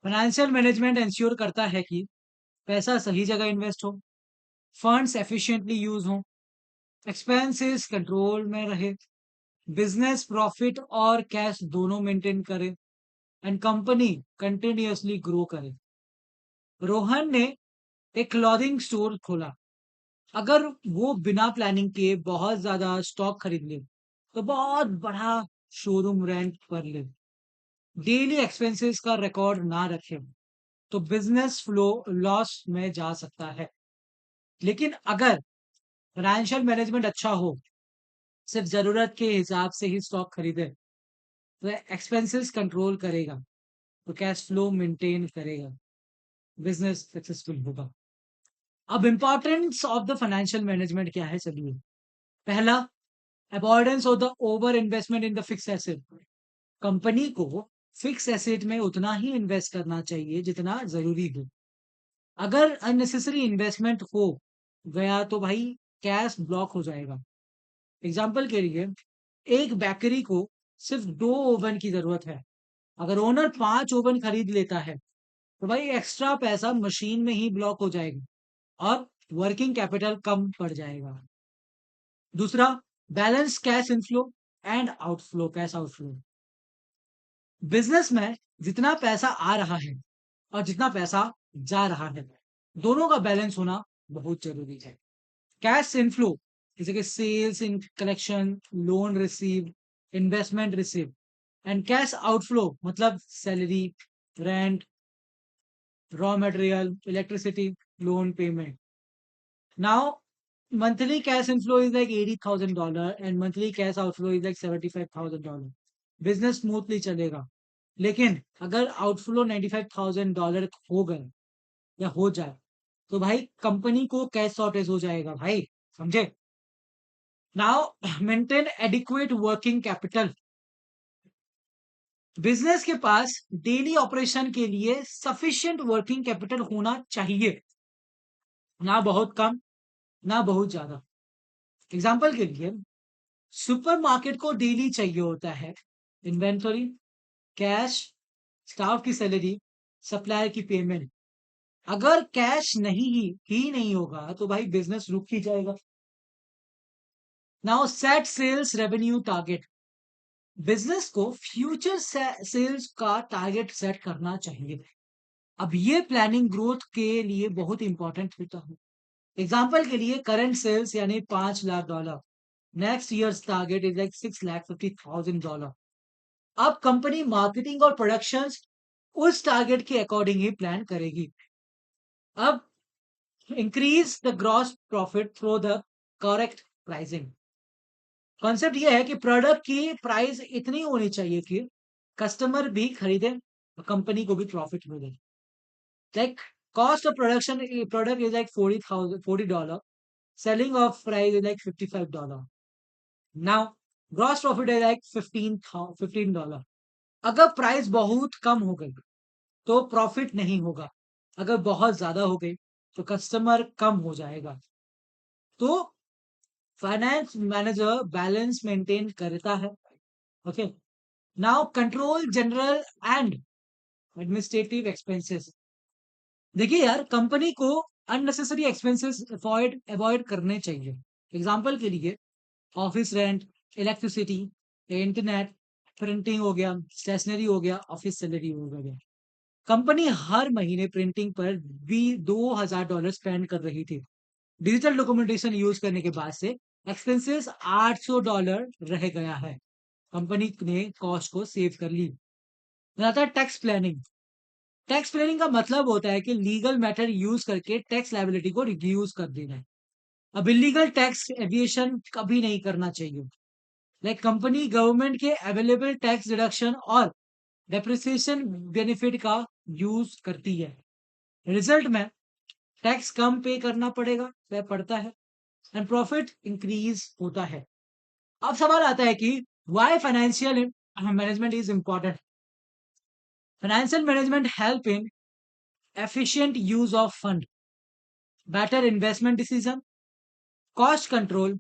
फाइनेंशियल मैनेजमेंट इंश्योर करता है कि पैसा सही जगह इन्वेस्ट हो, फंड्स एफिशिएंटली यूज हो, एक्सपेंसेस कंट्रोल में रहे, बिजनेस प्रॉफिट और कैश दोनों मेंटेन करे एंड कंपनी कंटिन्यूअसली ग्रो करे। रोहन ने एक क्लॉथिंग स्टोर खोला। अगर वो बिना प्लानिंग के बहुत ज्यादा स्टॉक खरीद ले तो बहुत बड़ा शोरूम रेंट पर ले, डेली एक्सपेंसेस का रिकॉर्ड ना रखे तो बिजनेस फ्लो लॉस में जा सकता है। लेकिन अगर फाइनेंशियल मैनेजमेंट अच्छा हो, सिर्फ जरूरत के हिसाब से ही स्टॉक खरीदे, तो एक्सपेंसेस कंट्रोल करेगा, तो कैश फ्लो मेंटेन करेगा, बिजनेस सक्सेसफुल होगा। अब importance of the financial management क्या है, चलिए। पहला, avoidance of the over investment in the fix asset. Company को फिक्स एसेट में उतना ही इन्वेस्ट करना चाहिए जितना जरूरी हो। अगर अननेसेसरी इन्वेस्टमेंट हो गया तो भाई कैश ब्लॉक हो जाएगा। एग्जाम्पल के लिए, एक बेकरी को सिर्फ 2 ओवन की जरूरत है, अगर ओनर 5 ओवन खरीद लेता है तो भाई एक्स्ट्रा पैसा मशीन में ही ब्लॉक हो जाएगा और वर्किंग कैपिटल कम पड़ जाएगा। दूसरा, balance cash inflow and outflow, cash outflow. Business में जितना पैसा आ रहा है और जितना पैसा जा रहा है, दोनों का बैलेंस होना बहुत जरूरी है। कैश इनफ्लो जैसे कि sales in collection, loan receive, investment receive, and cash outflow मतलब salary, rent, raw material, electricity, loan payment. Now monthly cash inflow is like $80,000 and monthly cash outflow is like $75,000। Business smoothly चलेगा। लेकिन अगर outflow $95,000 हो गए या हो जाए तो भाई कंपनी को कैश शॉर्टेज हो जाएगा भाई, समझे? Now maintain adequate working capital. Business के पास डेली ऑपरेशन के लिए सफिशिएंट वर्किंग कैपिटल होना चाहिए, ना बहुत कम ना बहुत ज्यादा। एग्जांपल के लिए सुपरमार्केट को डेली चाहिए होता है इन्वेंटरी, कैश, स्टाफ की सैलरी, सप्लायर की पेमेंट। अगर कैश ही नहीं होगा तो भाई बिजनेस रुक ही जाएगा। Now set sales revenue target. Business को फ्यूचर सेल्स का टारगेट सेट करना चाहिए। अब ये प्लानिंग ग्रोथ के लिए बहुत इंपॉर्टेंट होता है। एग्जाम्पल के लिए करंट सेल्स यानी $5 lakh, next years target is like $6,50,000। अब कंपनी मार्केटिंग और प्रोडक्शन उस टारगेट के अकॉर्डिंग ही प्लान करेगी। अब increase the gross profit through the correct pricing. Concept ये है कि प्रोडक्ट की प्राइस इतनी होनी चाहिए कि कस्टमर भी खरीदे और कंपनी को भी प्रॉफिट मिले। Like cost of production product is like $40, selling of price is like $55. Now gross profit is like $15। अगर प्राइस बहुत कम हो गई तो प्रॉफिट नहीं होगा, अगर बहुत ज्यादा हो गई तो कस्टमर कम हो जाएगा। तो फाइनेंस मैनेजर बैलेंस मेंटेन करता है। Okay, now control general and administrative expenses. देखिए यार, कंपनी को अननेसेसरी एक्सपेंसेस अवॉइड अवॉइड करने चाहिए। एग्जांपल के लिए office rent, electricity, internet, printing हो गया, स्टेशनरी हो गया, ऑफिस सैलरी हो गया। कंपनी हर महीने प्रिंटिंग पर भी $2,000 स्पेंड कर रही थी। डिजिटल डॉक्यूमेंटेशन यूज करने के बाद से एक्सपेंसेस $800 रह गया है। कंपनी ने कॉस्ट को सेव कर ली। आता है टैक्स प्लानिंग। टैक्स प्लानिंग का मतलब होता है कि लीगल मेथड यूज करके टैक्स लायबिलिटी को रिड्यूस कर देना। अब इलीगल टैक्स एविएशन कभी नहीं करना चाहिए। लाइक कंपनी गवर्नमेंट के अवेलेबल टैक्स डिडक्शन और डेप्रिसिएशन बेनिफिट का यूज करती है। रिजल्ट में टैक्स कम पे करना पड़ेगा, वह पड़ता है, एंड प्रॉफिट इंक्रीज होता है। अब सवाल आता है कि why financial management is important. Financial management help in efficient use of fund, better investment decision, cost control,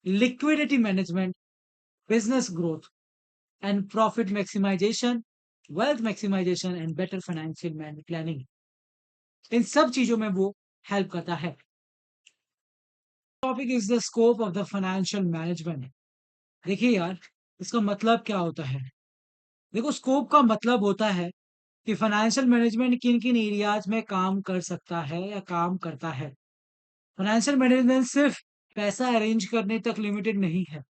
liquidity management, business growth, and profit maximization, wealth maximization, and better financial planning। इन सब चीजों में वो help करता है। Topic is the scope of the financial management. देखिए यार, इसका मतलब क्या होता है? देखो, स्कोप का मतलब होता है कि फाइनेंशियल मैनेजमेंट किन किन एरियाज में काम कर सकता है या काम करता है। फाइनेंशियल मैनेजमेंट सिर्फ पैसा अरेंज करने तक लिमिटेड नहीं है।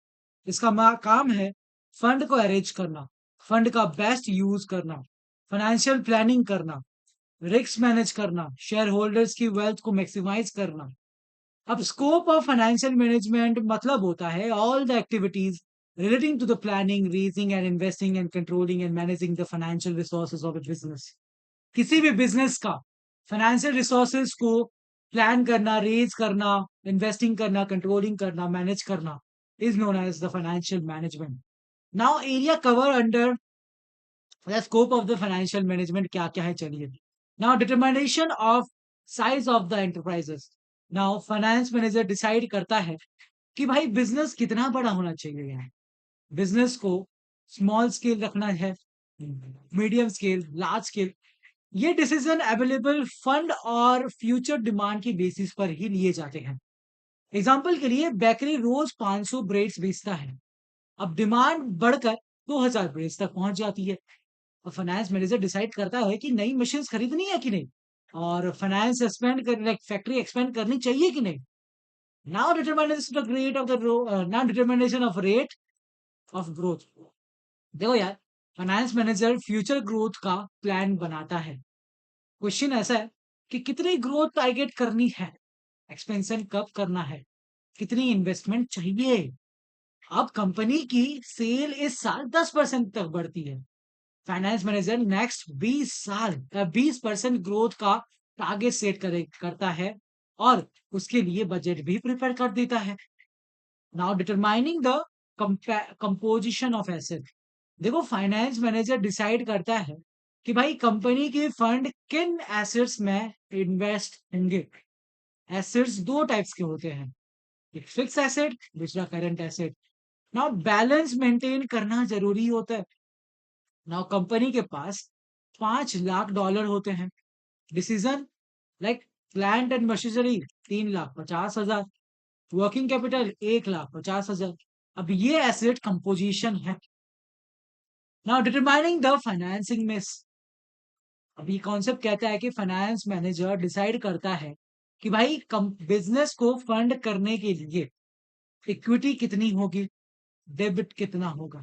इसका काम है फंड को अरेंज करना, फंड का बेस्ट यूज करना, फाइनेंशियल प्लानिंग करना, रिस्क मैनेज करना, शेयर होल्डर्स की वेल्थ को मैक्सिमाइज करना। अब स्कोप ऑफ फाइनेंशियल मैनेजमेंट मतलब होता है all the activities relating to the planning, raising and investing and controlling and managing the financial resources of a business. किसी भी बिजनेस का फाइनेंशियल रिसोर्सेज को प्लान करना, रेज करना, इन्वेस्टिंग करना, कंट्रोलिंग करना, मैनेज करना is known as the financial management. Now area cover under the scope of the financial management क्या क्या है, चलिए। Now determination of size of the enterprises. Now finance manager decide करता है कि भाई बिजनेस कितना बड़ा होना चाहिए। यहाँ बिजनेस को स्मॉल स्केल रखना है, मीडियम स्केल, लार्ज स्केल। ये डिसीजन अवेलेबल फंड और फ्यूचर डिमांड की बेसिस पर ही लिए जाते हैं। एग्जाम्पल के लिए बेकरी रोज 500 ब्रेड्स बेचता है। अब डिमांड बढ़कर 2000 ब्रेड्स तक पहुंच जाती है। और फाइनेंस मैनेजर डिसाइड करता है कि नई मशीन खरीदनी है कि नहीं, और फाइनेंस एक्सपेंड कर फैक्ट्री एक्सपेंड करनी चाहिए कि नहीं। Now determination of rate of the now determination of rate of growth. देखो यार, फाइनेंस मैनेजर फ्यूचर ग्रोथ का प्लान बनाता है। क्वेश्चन ऐसा है कि कितनी ग्रोथ टारगेट करनी है, एक्सपेंशन कब करना है, कितनी इन्वेस्टमेंट चाहिए। अब कंपनी की सेल इस साल 10% तक बढ़ती है। फाइनेंस मैनेजर नेक्स्ट 20 साल का 20% ग्रोथ का टारगेट सेट करता है और उसके लिए बजट भी प्रिपेयर कर देता है। Now determining the composition of asset. देखो फाइनेंस मैनेजर डिसाइड करता है कि भाई कंपनी के फंड किन एसेट्स में इन्वेस्ट होंगे। एसेट्स दो टाइप्स के होते हैं, एक फिक्स एसेट, दूसरा current asset. Now balance maintain करना जरूरी होता है। नाउ कंपनी के पास $5 लाख होते हैं। Decision like plant and machinery 3,50,000, working capital 1,50,000। अब ये एसेट कंपोजिशन है। Now determining the financing miss. अब ये कॉन्सेप्ट कहता है कि फाइनेंस मैनेजर डिसाइड करता है कि भाई बिजनेस को फंड करने के लिए इक्विटी कितनी होगी, डेबिट कितना होगा।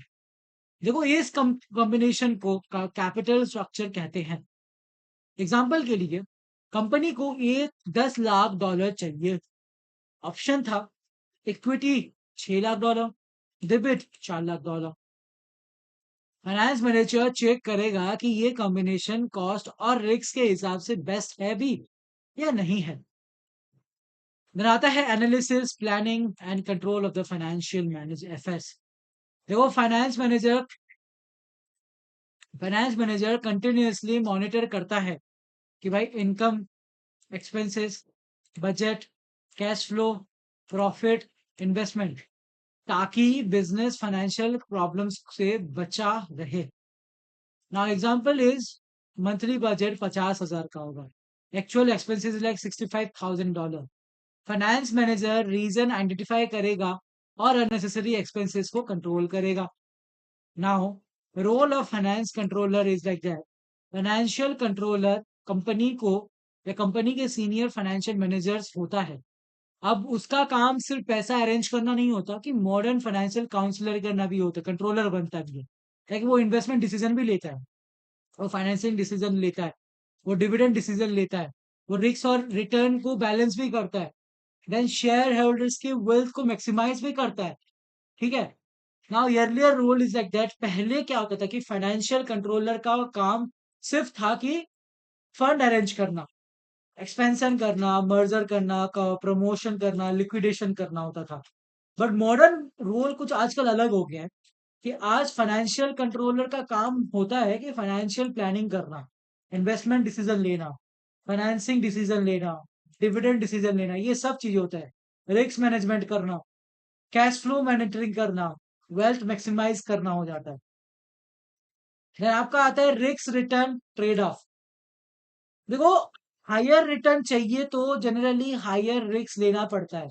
देखो इस कॉम्बिनेशन को कैपिटल स्ट्रक्चर कहते हैं। एग्जाम्पल के लिए कंपनी को एक $10 लाख चाहिए। ऑप्शन था equity $6 lakh, debit $4 lakh. Finance manager check करेगा कि ये कॉम्बिनेशन कॉस्ट और रिस्क के हिसाब से बेस्ट है भी या नहीं है। फिर आता है analysis, planning and control of the financial manage FS. देखो फाइनेंस मैनेजर कंटिन्यूअसली मॉनिटर करता है कि भाई income, expenses, budget, cash flow, profit, investment, ताकि बिजनेस फाइनेंशियल प्रॉब्लम्स से बचा रहे। Now example is monthly budget 50,000 का होगा, actual expenses like $65,000। Finance manager reason identify करेगा और अननेसेसरी एक्सपेंसेस को कंट्रोल करेगा। Now role of finance controller is like that. Financial controller company को या कंपनी के सीनियर फाइनेंशियल मैनेजर्स होता है। अब उसका काम सिर्फ पैसा अरेंज करना नहीं होता कि मॉडर्न फाइनेंशियल काउंसलर करना भी होता है, कंट्रोलर बनता भी है। ताकि वो इन्वेस्टमेंट डिसीजन भी लेता है, वो फाइनेंसिंग डिसीजन लेता है, वो डिविडेंड डिसीजन लेता है, वो रिस्क और रिटर्न को बैलेंस भी करता है, देन शेयर होल्डर्स के वेल्थ को मैक्सिमाइज भी करता है। ठीक है। Now earlier role is like that. पहले क्या होता था कि फाइनेंशियल कंट्रोलर का काम सिर्फ था कि फंड अरेंज करना, एक्सपेंशन करना, मर्जर करना, प्रमोशन करना, लिक्विडेशन करना होता था। बट मॉडर्न रोल कुछ आजकल अलग हो गया है कि आज फाइनेंशियल कंट्रोलर का काम होता है कि फाइनेंशियल प्लानिंग करना, इन्वेस्टमेंट डिसीजन लेना, फाइनेंसिंग डिसीजन लेना, डिविडेंड डिसीजन लेना, ये सब चीज होता है। रिस्क मैनेजमेंट करना, कैश फ्लो मॉनिटरिंग करना, वेल्थ मैक्सिमाइज करना हो जाता है। फिर आपका आता है रिस्क रिटर्न ट्रेड ऑफ। देखो हायर रिटर्न चाहिए तो जनरली हायर रिस्क लेना पड़ता है।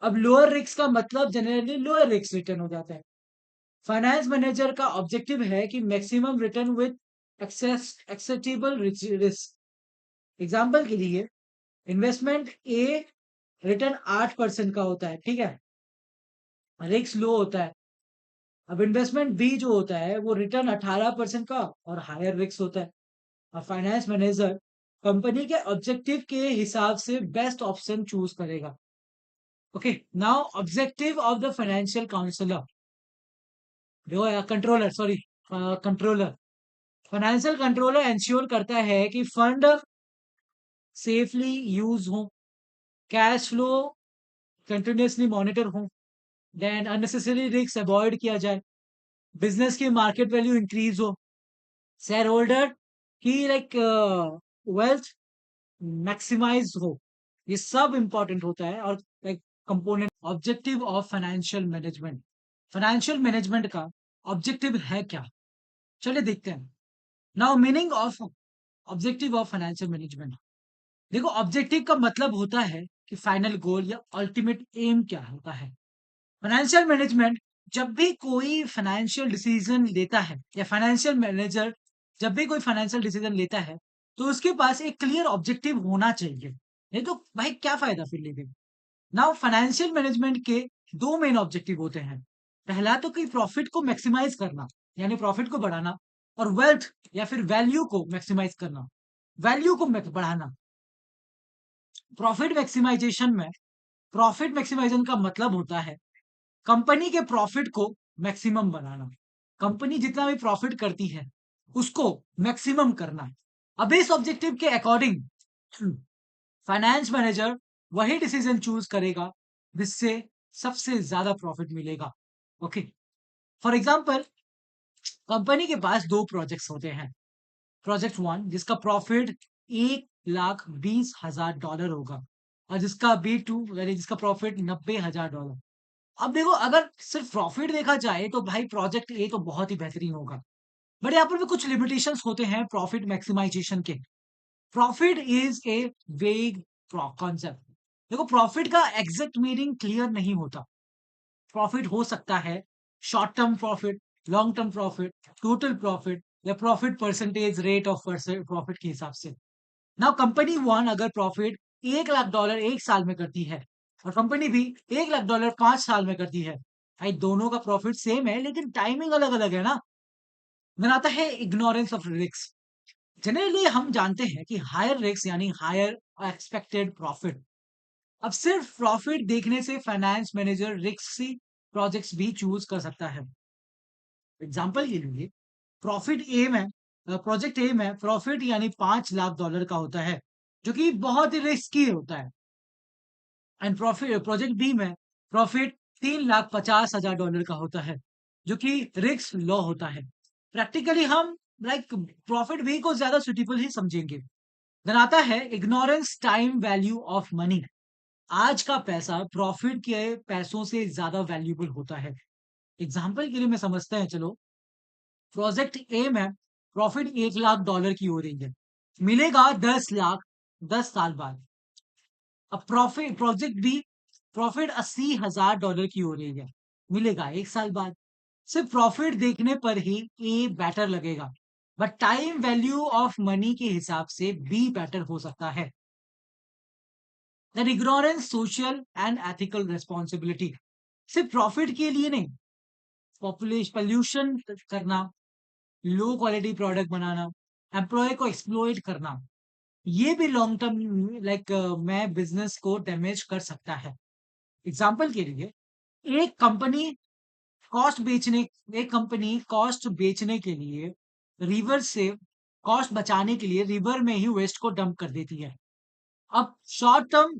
अब लोअर रिस्क का मतलब जनरली लोअर रिस्क रिटर्न हो जाता है। फाइनेंस मैनेजर का ऑब्जेक्टिव है कि maximum return with acceptable risk. Example के लिए इन्वेस्टमेंट ए रिटर्न 8% का होता है, ठीक है, रिस्क लो होता है। अब इन्वेस्टमेंट बी जो होता है वो रिटर्न 18% का और हायर रिस्क होता है। अब फाइनेंस मैनेजर कंपनी के ऑब्जेक्टिव के हिसाब से बेस्ट ऑप्शन चूज करेगा। Okay. Now objective of the financial counsellor, जो controller, sorry, controller, financial controller ensure करता है कि फंड सेफली यूज हो, कैश फ्लो कंटिन्यूसली मॉनिटर हो, देन अननेसेसरी रिस्क अवॉइड किया जाए, बिजनेस की मार्केट वैल्यू इंक्रीज हो, शेयर होल्डर की लाइक वेल्थ मैक्सिमाइज हो। ये सब इंपॉर्टेंट होता है और like component. Objective of financial management, financial management का ऑब्जेक्टिव है क्या, चलिए देखते हैं। Now meaning of objective of financial management. देखो ऑब्जेक्टिव का मतलब होता है कि फाइनल गोल या अल्टीमेट एम क्या होता है। फाइनेंशियल मैनेजमेंट जब भी कोई फाइनेंशियल डिसीजन लेता है या फाइनेंशियल मैनेजर जब भी कोई फाइनेंशियल डिसीजन लेता है तो उसके पास एक क्लियर ऑब्जेक्टिव होना चाहिए, नहीं तो भाई क्या फायदा फिर लेके। नाउ फाइनेंशियल मैनेजमेंट के दो मेन ऑब्जेक्टिव होते हैं। पहला तो कि प्रॉफिट को मैक्सिमाइज करना, यानी प्रॉफिट को बढ़ाना, और वेल्थ या फिर वैल्यू को मैक्सिमाइज करना, वैल्यू को बढ़ाना। प्रॉफिट मैक्सिमाइजेशन का मतलब होता है कंपनी के प्रॉफिट को मैक्सिमम बनाना। कंपनी जितना भी प्रॉफिट करती है उसको मैक्सिमम करना। अब इस ऑब्जेक्टिव के अकॉर्डिंग फाइनेंस मैनेजर वही डिसीजन चूज करेगा जिससे सबसे ज्यादा प्रॉफिट मिलेगा। ओके, फॉर एग्जाम्पल कंपनी के पास दो प्रोजेक्ट्स होते हैं। प्रोजेक्ट वन जिसका प्रॉफिट 1,20,000 डॉलर होगा, और जिसका बी टू यानी जिसका प्रॉफिट 90,000 डॉलर। अब देखो, अगर सिर्फ प्रॉफिट देखा जाए तो भाई प्रोजेक्ट ए तो बहुत ही बेहतरीन होगा, बट यहाँ पर भी कुछ लिमिटेशंस होते हैं प्रॉफिट मैक्सिमाइजेशन के। प्रॉफिट इज ए वेग कॉन्सेप्ट। देखो, प्रॉफिट का एग्जैक्ट मीनिंग क्लियर नहीं होता। प्रॉफिट हो सकता है short term profit, long term profit, total profit, या profit percentage rate of profit के हिसाब से। नाउ कंपनी वन अगर प्रॉफिट 1 लाख डॉलर एक साल में करती है, और कंपनी भी 1 लाख डॉलर 5 साल में करती है, भाई दोनों का प्रॉफिट सेम है लेकिन टाइमिंग अलग अलग है ना। देन आता है इग्नोरेंस ऑफ रिस्क। जनरली हम जानते हैं कि हायर रिस्क यानी हायर एक्सपेक्टेड प्रॉफिट। अब सिर्फ प्रॉफिट देखने से फाइनेंस मैनेजर रिस्की प्रोजेक्ट्स भी चूज कर सकता है। एग्जांपल के लिए प्रॉफिट एम है, प्रोजेक्ट एम है, प्रॉफिट यानी 5 लाख डॉलर का होता है, जो कि बहुत ही रिस्की होता है। एंड प्रॉफिट प्रोजेक्ट बी में प्रॉफिट 3,50,000 डॉलर का होता है, जो कि रिस्क लो होता है। प्रैक्टिकली हम लाइक प्रॉफिट बी को ज्यादा सुटेबल ही समझेंगे। देन आता है ignorance time value of money. आज का पैसा प्रॉफिट के पैसों से ज्यादा वैल्यूबल होता है। एग्जाम्पल के लिए मैं समझते हैं, चलो प्रोजेक्ट ए में प्रॉफिट 1 लाख डॉलर की हो रही है, मिलेगा 10 लाख 10 साल बाद। अब profit project B profit 80,000 dollar की हो रही है, मिलेगा 1 साल बाद। सिर्फ प्रॉफिट देखने पर ही ए बेटर लगेगा, but time value of money के हिसाब से बी बेटर हो सकता है। Then ignorance social and ethical responsibility. सिर्फ प्रॉफिट के लिए नहीं, पॉपुलेशन पॉल्यूशन करना, लो क्वालिटी प्रोडक्ट बनाना, एम्प्लॉय को एक्सप्लॉइट करना, ये भी लॉन्ग टर्म में बिजनेस को डैमेज कर सकता है। एग्जाम्पल के लिए एक कंपनी कॉस्ट बेचने एक कंपनी कॉस्ट बेचने के लिए रिवर से कॉस्ट बचाने के लिए रिवर में ही वेस्ट को डंप कर देती है। अब शॉर्ट टर्म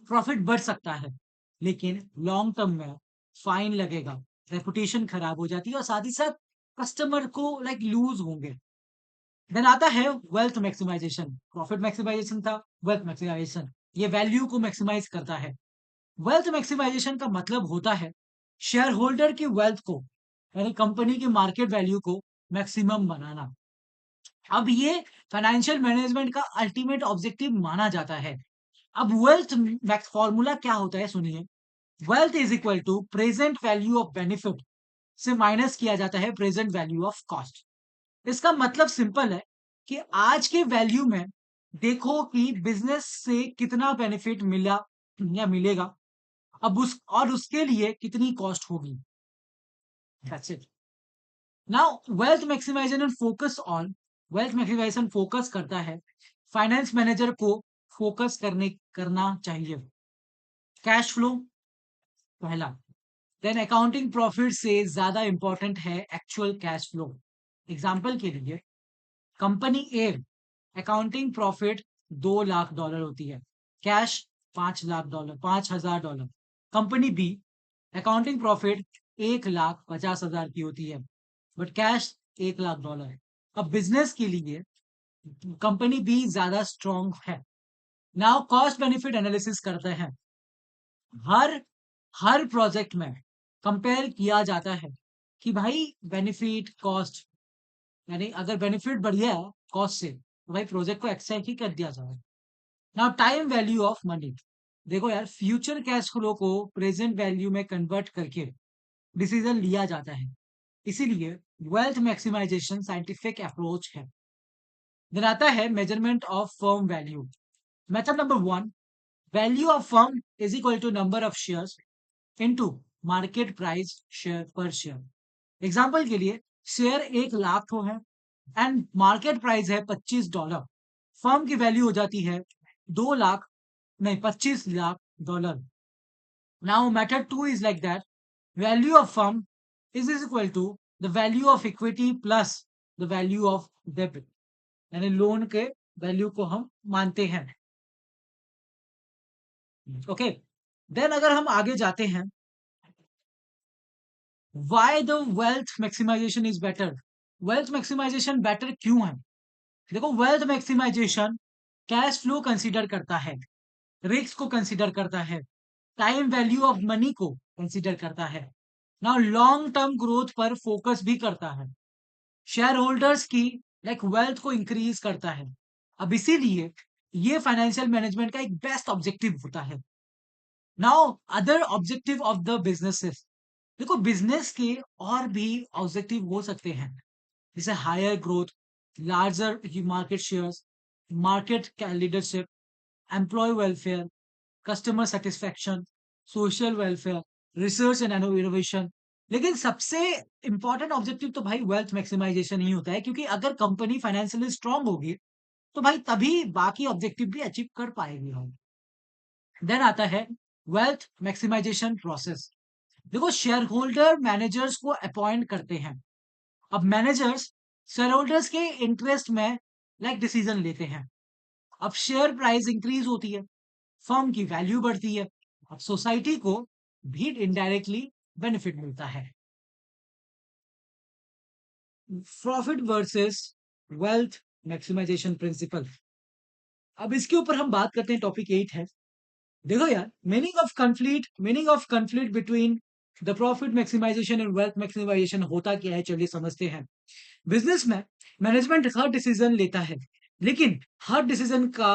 प्रॉफिट बढ़ सकता है, लेकिन लॉन्ग टर्म में फाइन लगेगा, रेपुटेशन खराब हो जाती है, और साथ ही साथ कस्टमर को लूज होंगे। देन आता है वेल्थ मैक्सिमाइजेशन। प्रॉफिट मैक्सिमाइजेशन था, वेल्थ मैक्सिमाइजेशन ये वैल्यू को मैक्सिमाइज करता है। वेल्थ मैक्सिमाइजेशन का मतलब होता है शेयर होल्डर की वेल्थ को यानी कंपनी की मार्केट वैल्यू को मैक्सिमम बनाना। अब ये फाइनेंशियल मैनेजमेंट का अल्टीमेट ऑब्जेक्टिव माना जाता है। अब वेल्थ मैक्स फॉर्मूला क्या होता है, सुनिए। Wealth is equal to present value of benefit से माइनस किया जाता है प्रेजेंट वैल्यू ऑफ कॉस्ट। इसका मतलब सिंपल है कि आज के वैल्यू में देखो कि बिजनेस से कितना बेनिफिट मिला या मिलेगा, अब उसके लिए कितनी कॉस्ट होगी। That's it. Now wealth maximisation focus करता है, फाइनेंस मैनेजर को फोकस करना चाहिए कैश फ्लो पहला। देन अकाउंटिंग प्रॉफिट से ज्यादा इंपॉर्टेंट है एक्चुअल कैश फ्लो। एग्जांपल के लिए company A accounting profit 2 lakh dollar होती है, cash 5 lakh dollar 5,000 dollar. Company B accounting profit 1,50,000 की होती है, बट कैश 1 लाख डॉलर। अब बिजनेस के लिए कंपनी बी ज्यादा स्ट्रॉन्ग है। नाउ कॉस्ट बेनिफिट एनालिसिस करते हैं। हर हर प्रोजेक्ट में कंपेयर किया जाता है कि भाई बेनिफिट कॉस्ट, यानी अगर बेनिफिट बढ़िया है कॉस्ट से तो भाई प्रोजेक्ट को एक्सेप्ट ही कर दिया जाए। Now time value of money. देखो यार, फ्यूचर कैश फ्लो को प्रेजेंट वैल्यू में कन्वर्ट करके डिसीजन लिया जाता है, इसीलिए वेल्थ मैक्सिमाइजेशन साइंटिफिक अप्रोच है। देन आता है measurement of firm value. Method number one, value of firm is equal to number of shares into market price share पर शेयर। एग्जांपल के लिए शेयर 1 लाख को है एंड मार्केट प्राइस है $25। Firm की वैल्यू हो जाती है 2 लाख, नहीं 25 lakh dollar. Now method two is like that, value of firm is equal to the value of equity plus the value of debit, यानी लोन के वैल्यू को हम मानते हैं। ओके, देन अगर हम आगे जाते हैं, why the wealth maximisation is better. Wealth maximisation better क्यों है? देखो, wealth maximisation cash flow consider करता है, रिस्क को कंसीडर करता है, टाइम वैल्यू ऑफ मनी को कंसीडर करता है, ना लॉन्ग टर्म ग्रोथ पर फोकस भी करता है, शेयर होल्डर्स की वेल्थ को इंक्रीज करता है। अब इसीलिए ये फाइनेंशियल मैनेजमेंट का एक बेस्ट ऑब्जेक्टिव होता है। Now other objective of the businesses, देखो बिजनेस के और भी ऑब्जेक्टिव हो सकते हैं, जैसे higher growth, larger market shares, market leadership, employ welfare, customer satisfaction, social welfare, research and innovation. लेकिन सबसे इंपॉर्टेंट ऑब्जेक्टिव तो भाई वेल्थ मैक्सिमाइजेशन ही होता है, क्योंकि अगर कंपनी फाइनेंशियली स्ट्रांग होगी तो भाई तभी बाकी ऑब्जेक्टिव भी अचीव कर पाएगी हम। देन आता है वेल्थ मैक्सिमाइजेशन प्रोसेस। देखो, शेयर होल्डर मैनेजर्स को अपॉइंट करते हैं। अब मैनेजर्स शेयर होल्डर्स के इंटरेस्ट में डिसीजन लेते हैं। अब शेयर प्राइस इंक्रीज होती है, फर्म की वैल्यू बढ़ती है, अब सोसाइटी को भी इनडायरेक्टली बेनिफिट मिलता है। Profit versus wealth maximisation principle, अब इसके ऊपर हम बात करते हैं, टॉपिक 8 है। देखो यार, meaning of conflict between the profit maximisation and wealth maximisation होता क्या है, चलिए समझते हैं। बिजनेस में मैनेजमेंट हर डिसीजन लेता है, लेकिन हर डिसीजन का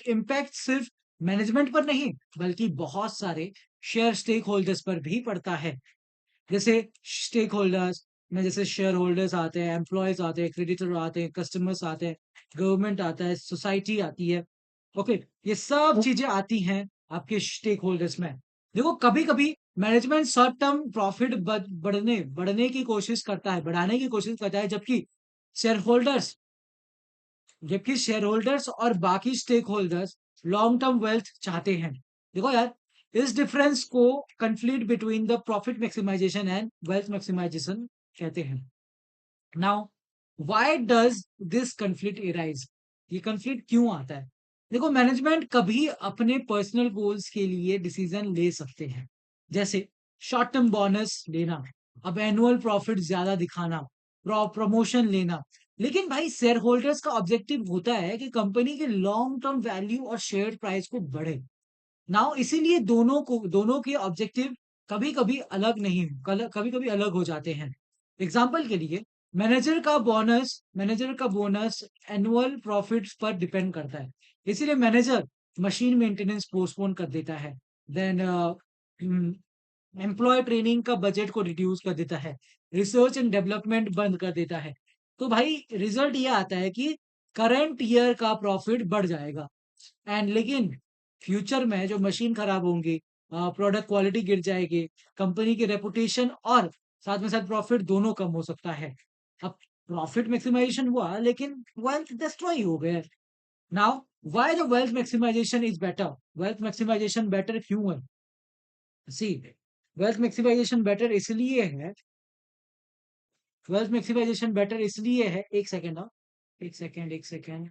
इम्पैक्ट सिर्फ मैनेजमेंट पर नहीं, बल्कि बहुत सारे शेयर स्टेक होल्डर्स पर भी पड़ता है। जैसे स्टेक होल्डर्स में जैसे शेयर होल्डर्स आते हैं, एम्प्लॉयज आते हैं, क्रेडिटर आते हैं, कस्टमर्स आते हैं, गवर्नमेंट आता है, सोसाइटी आती है। ओके, ये सब चीजें आती हैं आपके स्टेक होल्डर्स में। देखो, कभी कभी मैनेजमेंट शॉर्ट टर्म प्रॉफिट बढ़ने बढ़ने की कोशिश करता है, बढ़ाने की कोशिश करता है, शेयर होल्डर्स जबकि शेयर होल्डर्स और बाकी stake holders long term wealth चाहते हैं। देखो यार, इस डिफरेंस को conflict between the profit maximisation and wealth maximisation कहते हैं। Now, why does this conflict arise, ये कंफ्लिक्ट क्यों आता है? देखो, मैनेजमेंट कभी अपने पर्सनल गोल्स के लिए डिसीजन ले सकते हैं, जैसे शॉर्ट टर्म बोनस लेना, अब एनुअल प्रॉफिट ज्यादा दिखाना, प्रमोशन लेना। लेकिन भाई शेयर होल्डर्स का ऑब्जेक्टिव होता है कि कंपनी के लॉन्ग टर्म वैल्यू और शेयर प्राइस को बढ़े। नाउ इसीलिए दोनों के ऑब्जेक्टिव कभी कभी अलग नहीं, कभी कभी अलग हो जाते हैं। एग्जाम्पल के लिए, मैनेजर का बोनस एनुअल प्रॉफिट्स पर डिपेंड करता है, इसीलिए मैनेजर मशीन मेंटेनेंस पोस्टपोन कर देता है। देन एम्प्लॉय ट्रेनिंग का बजट को रिड्यूस कर देता है, रिसर्च एंड डेवलपमेंट बंद कर देता है। तो भाई रिजल्ट ये आता है कि करंट ईयर का प्रॉफिट बढ़ जाएगा, एंड लेकिन फ्यूचर में जो मशीन खराब होंगी, प्रोडक्ट क्वालिटी गिर जाएगी, कंपनी की रेपुटेशन और साथ में साथ प्रॉफिट दोनों कम हो सकता है। अब प्रॉफिट मैक्सिमाइजेशन हुआ, लेकिन वेल्थ डिस्ट्रॉय हो गया। Now, why the wealth maximisation is better, wealth maximisation better क्यों है? सी, वेल्थ मैक्सिमाइजेशन बेटर इसलिए है, वेल्थ मैक्सिमाइजेशन बेटर इसलिए है, एक सेकेंड, एक सेकेंड।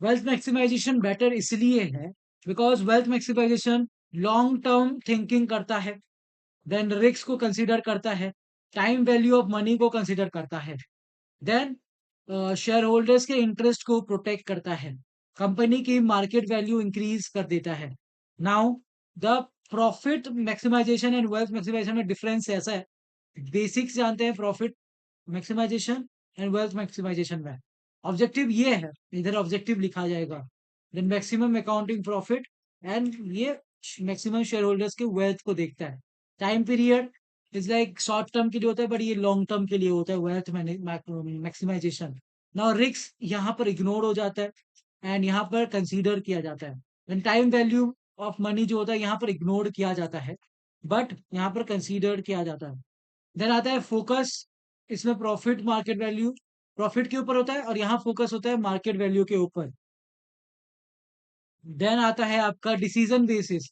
वेल्थ मैक्सिमाइजेशन बेटर इसलिए है because wealth maximisation long term thinking करता है, देन रिस्क को कंसीडर करता है, टाइम वैल्यू ऑफ मनी को कंसीडर करता है, देन शेयर होल्डर्स के इंटरेस्ट को प्रोटेक्ट करता है, कंपनी की मार्केट वैल्यू इंक्रीज कर देता है। Now, the profit maximisation and wealth maximisation में डिफरेंस ऐसा है, बेसिक्स जानते हैं profit maximisation and wealth maximisation में। ऑब्जेक्टिव ये है, इधर ऑब्जेक्टिव लिखा जाएगा, then maximum accounting profit, and ये मैक्सिमम शेयर होल्डर्स के वेल्थ को देखता है। Time period is short term के लिए होता है, बट ये लॉन्ग टर्म के लिए होता है, वेल्थ मैक्सिमाइजेशन। नाउ रिस्क यहाँ पर इग्नोर हो जाता है, एंड यहाँ पर कंसीडर किया जाता है। Then time value of money जो होता है यहाँ पर इग्नोर किया जाता है, बट यहाँ पर कंसीडर किया जाता है। देन आता है फोकस, इसमें प्रॉफिट के ऊपर होता है, और यहाँ फोकस होता है मार्केट वैल्यू के ऊपर। देन आता है आपका डिसीजन बेसिस,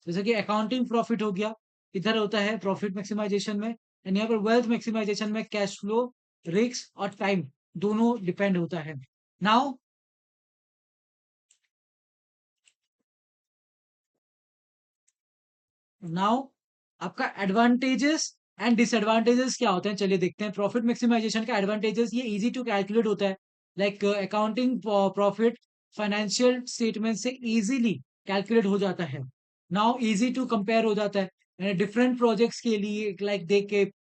जैसे कि अकाउंटिंग प्रॉफिट हो गया, इधर होता है प्रॉफिट मैक्सिमाइजेशन में, एंड यहाँ पर वेल्थ मैक्सिमाइजेशन में कैश फ्लो, रिस्क और टाइम दोनों डिपेंड होता है। नाउ नाउ आपका एडवांटेजेस एंड डिसएडवांटेजेस क्या होते हैं, चलिए देखते हैं। प्रॉफिट मैक्सिमाइजेशन का एडवांटेजेस, ये इजी टू कैलकुलेट होता है, like accounting profit financial statement से इजीली कैलकुलेट हो जाता है। नाउ इजी टू कंपेयर हो जाता है, डिफरेंट प्रोजेक्ट्स के लिए लाइक देख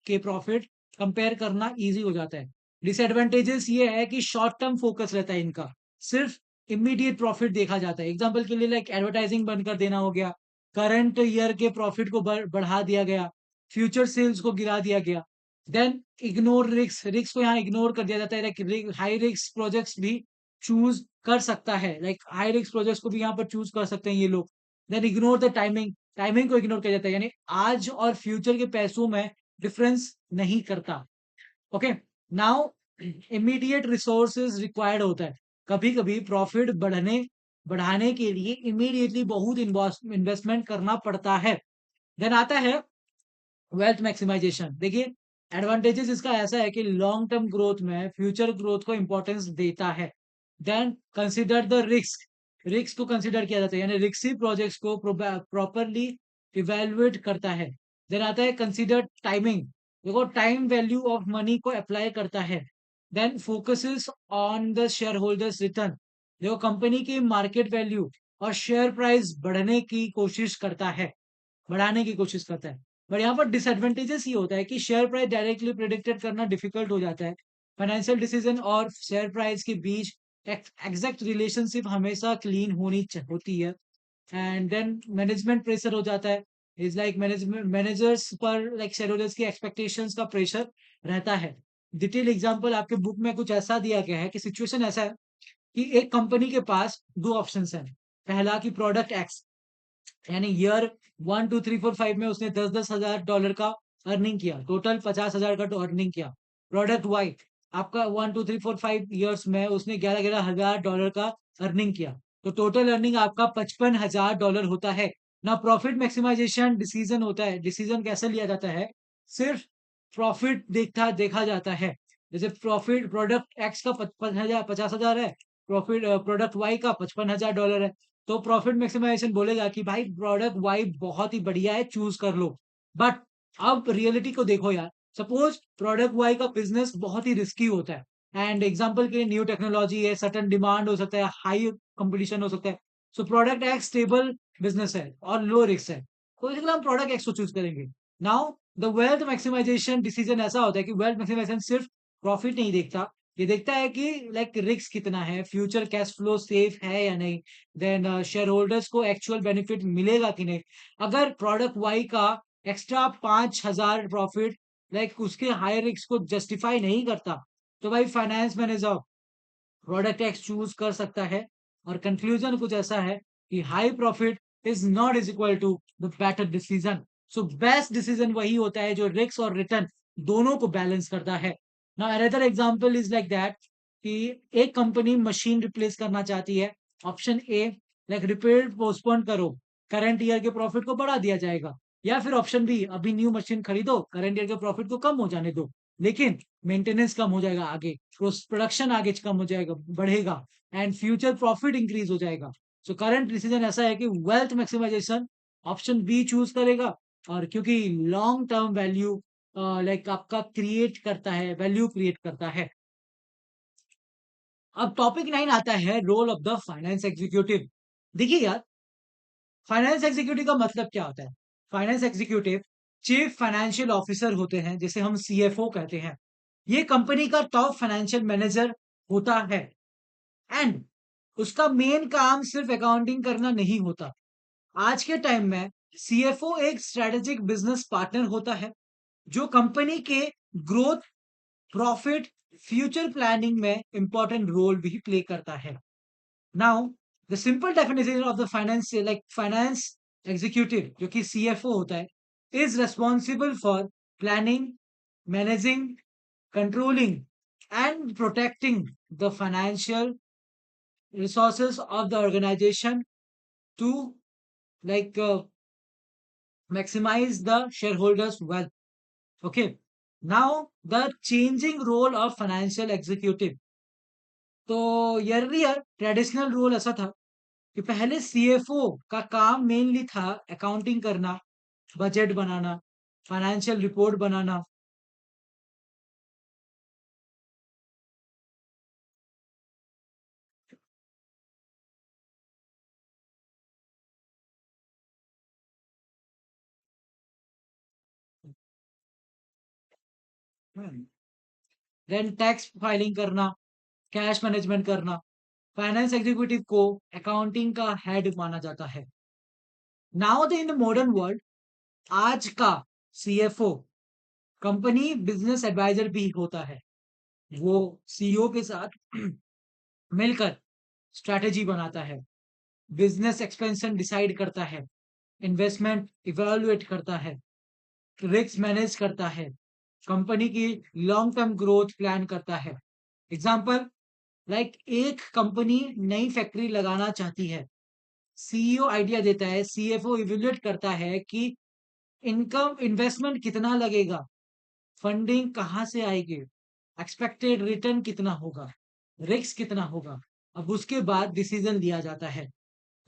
के प्रॉफिट कंपेयर करना इजी हो जाता है। डिसएडवांटेजेस ये है कि शॉर्ट टर्म फोकस रहता है इनका, सिर्फ इमीडिएट प्रॉफिट देखा जाता है। एग्जांपल के लिए लाइक एडवर्टाइजिंग बंद कर देना हो गया, करंट ईयर के प्रॉफिट को बढ़ा दिया गया, फ्यूचर सेल्स को गिरा दिया गया। देन इग्नोर रिस्क, रिस्क को यहाँ इग्नोर कर दिया जाता है, लाइक हाई रिस्क प्रोजेक्ट्स भी चूज कर सकता है, लाइक हाई रिस्क प्रोजेक्ट्स को भी यहाँ पर चूज कर सकते हैं ये लोग। Then ignore the timing, timing को इग्नोर किया जाता है, यानी आज और फ्यूचर के पैसों में डिफरेंस नहीं करता। Okay, now immediate resources required होता है, कभी कभी प्रॉफिट बढ़ाने के लिए इमीडिएटली बहुत इन्वेस्टमेंट करना पड़ता है। देन आता है वेल्थ मैक्सिमाइजेशन, देखिए एडवांटेजेस इसका ऐसा है कि लॉन्ग टर्म ग्रोथ में फ्यूचर ग्रोथ को इंपॉर्टेंस देता है। Then consider the risk, risk को कंसिडर किया जाता है, यानी रिस्की प्रोजेक्ट्स को प्रॉपरली इवेलुएट करता है। देन आता है कंसिडर टाइमिंग, देखो टाइम वैल्यू ऑफ मनी को अप्लाई करता है। Then focuses on the share holders return, देखो कंपनी की मार्केट वैल्यू और शेयर प्राइस बढ़ाने की कोशिश करता है। बट यहाँ पर डिसएडवांटेजेस ये होता है कि शेयर प्राइस डायरेक्टली प्रेडिक्टेड करना डिफिकल्ट हो जाता है। फाइनेंशियल डिसीजन और शेयर प्राइस के बीच एग्जैक्ट रिलेशनशिप हमेशा क्लीन होती है। एंड देन मैनेजमेंट प्रेशर हो जाता है, इज लाइक मैनेजमेंट मैनेजर्स पर लाइक शेयरहोल्डर्स की एक्सपेक्टेशंस का प्रेशर रहता है। डिटेल एग्जांपल आपके बुक में कुछ ऐसा दिया गया है कि सिचुएशन ऐसा है कि एक कंपनी के पास दो ऑप्शंस हैं। पहला कि प्रोडक्ट एक्स, यानी ईयर 1 2 3 4 5 में उसने 10 10 हजार डॉलर का अर्निंग किया, टोटल 50 हजार का तो अर्निंग किया। प्रोडक्ट वाई, आपका 1 2 3 4 5 ईयर्स में उसने 11 11 हजार डॉलर का अर्निंग किया, तो टोटल अर्निंग आपका 55 हजार डॉलर होता है ना। प्रॉफिट मैक्सिमाइजेशन डिसीजन होता है, डिसीजन कैसे लिया जाता है, सिर्फ प्रॉफिट देखा जाता है। जैसे प्रॉफिट प्रोडक्ट एक्स का 50 हजार है, प्रॉफिट प्रोडक्ट वाई का 55 हजार डॉलर है, तो प्रॉफिट मैक्सिमाइजेशन बोलेगा कि भाई प्रोडक्ट वाई बहुत ही बढ़िया है, चूज कर लो। बट अब रियलिटी को देखो यार, सपोज प्रोडक्ट वाई का बिजनेस बहुत ही रिस्की होता है, एंड एग्जांपल के लिए न्यू टेक्नोलॉजी है, सर्टन डिमांड हो सकता है, हाई कंपटीशन हो सकता है। So product X stable business है और लो रिस्क है, तो इसलिए हम प्रोडक्ट एक्स को चूज करेंगे। Now the wealth maximisation decision ऐसा होता है कि वेल्थ मैक्सिमाइजेशन सिर्फ प्रॉफिट नहीं देखता, ये देखता है कि लाइक रिस्क कितना है, फ्यूचर कैश फ्लो सेफ है या नहीं, देन शेयर होल्डर्स को एक्चुअल बेनिफिट मिलेगा कि नहीं। अगर प्रोडक्ट वाई का एक्स्ट्रा 5 हजार प्रॉफिट लाइक उसके हाई रिस्क को जस्टिफाई नहीं करता, तो भाई finance manager product X choose कर सकता है। और कंक्लूजन कुछ ऐसा है कि high profit is not is equal to the better decision. So best decision वही होता है जो रिस्क और रिटर्न दोनों को बैलेंस करता है। Now another example is like that कि एक कंपनी मशीन रिप्लेस करना चाहती है, option A like repair postpone करो, करंट ईयर के प्रॉफिट को बढ़ा दिया जाएगा, या फिर ऑप्शन बी अभी न्यू मशीन खरीदो, करंट ईयर के प्रॉफिट को कम हो जाने दो, लेकिन मेंटेनेंस कम हो जाएगा, आगे प्रोडक्शन आगे कम हो जाएगा, बढ़ेगा, एंड फ्यूचर प्रॉफिट इंक्रीज हो जाएगा। सो करंट डिसीजन ऐसा है कि wealth maximisation option B choose करेगा, और क्योंकि लॉन्ग टर्म वैल्यू लाइक आपका क्रिएट करता है, वैल्यू क्रिएट करता है। अब टॉपिक 9 आता है role of the finance executive. देखिए यार, फाइनेंस एग्जीक्यूटिव का मतलब क्या होता है। Finance executive chief financial officer होते हैं, जिसे हम सीएफओ कहते हैं। ये कंपनी का टॉप फाइनेंशियल मैनेजर होता है, एंड उसका मेन काम सिर्फ अकाउंटिंग करना नहीं होता। आज के टाइम में सीएफओ एक स्ट्रेटेजिक बिजनेस पार्टनर होता है, जो कंपनी के ग्रोथ, प्रॉफिट, फ्यूचर प्लानिंग में इंपॉर्टेंट रोल भी प्ले करता है। Now the simple definition of the finance executive, जो कि सीएफओ होता है, is responsible for planning, managing, controlling and protecting the financial resources of the organization, to like maximize the shareholders' wealth. Okay. Now the changing role of financial executive. तो earlier traditional role ऐसा था कि पहले CFO का काम mainly था accounting करना, budget बनाना, financial report बनाना। Then tax filing करना, कैश मैनेजमेंट करना। फाइनेंस एग्जीक्यूटिव को अकाउंटिंग का हेड माना जाता है। Now the in the modern world आज का सीएफओ कंपनी बिजनेस एडवाइजर भी होता है। वो सीईओ के साथ मिलकर स्ट्रैटेजी बनाता है, बिजनेस एक्सपेंशन डिसाइड करता है, इन्वेस्टमेंट इवेल्युएट करता है, रिस्क मैनेज करता है, कंपनी की लॉन्ग टर्म ग्रोथ प्लान करता है। एग्जाम्पल लाइक एक कंपनी नई फैक्ट्री लगाना चाहती है, सीईओ आइडिया देता है, सीएफओ इवेल्युएट करता है कि इनकम इन्वेस्टमेंट कितना लगेगा, फंडिंग कहाँ से आएगी, एक्सपेक्टेड रिटर्न कितना होगा, रिस्क कितना होगा। अब उसके बाद डिसीजन लिया जाता है।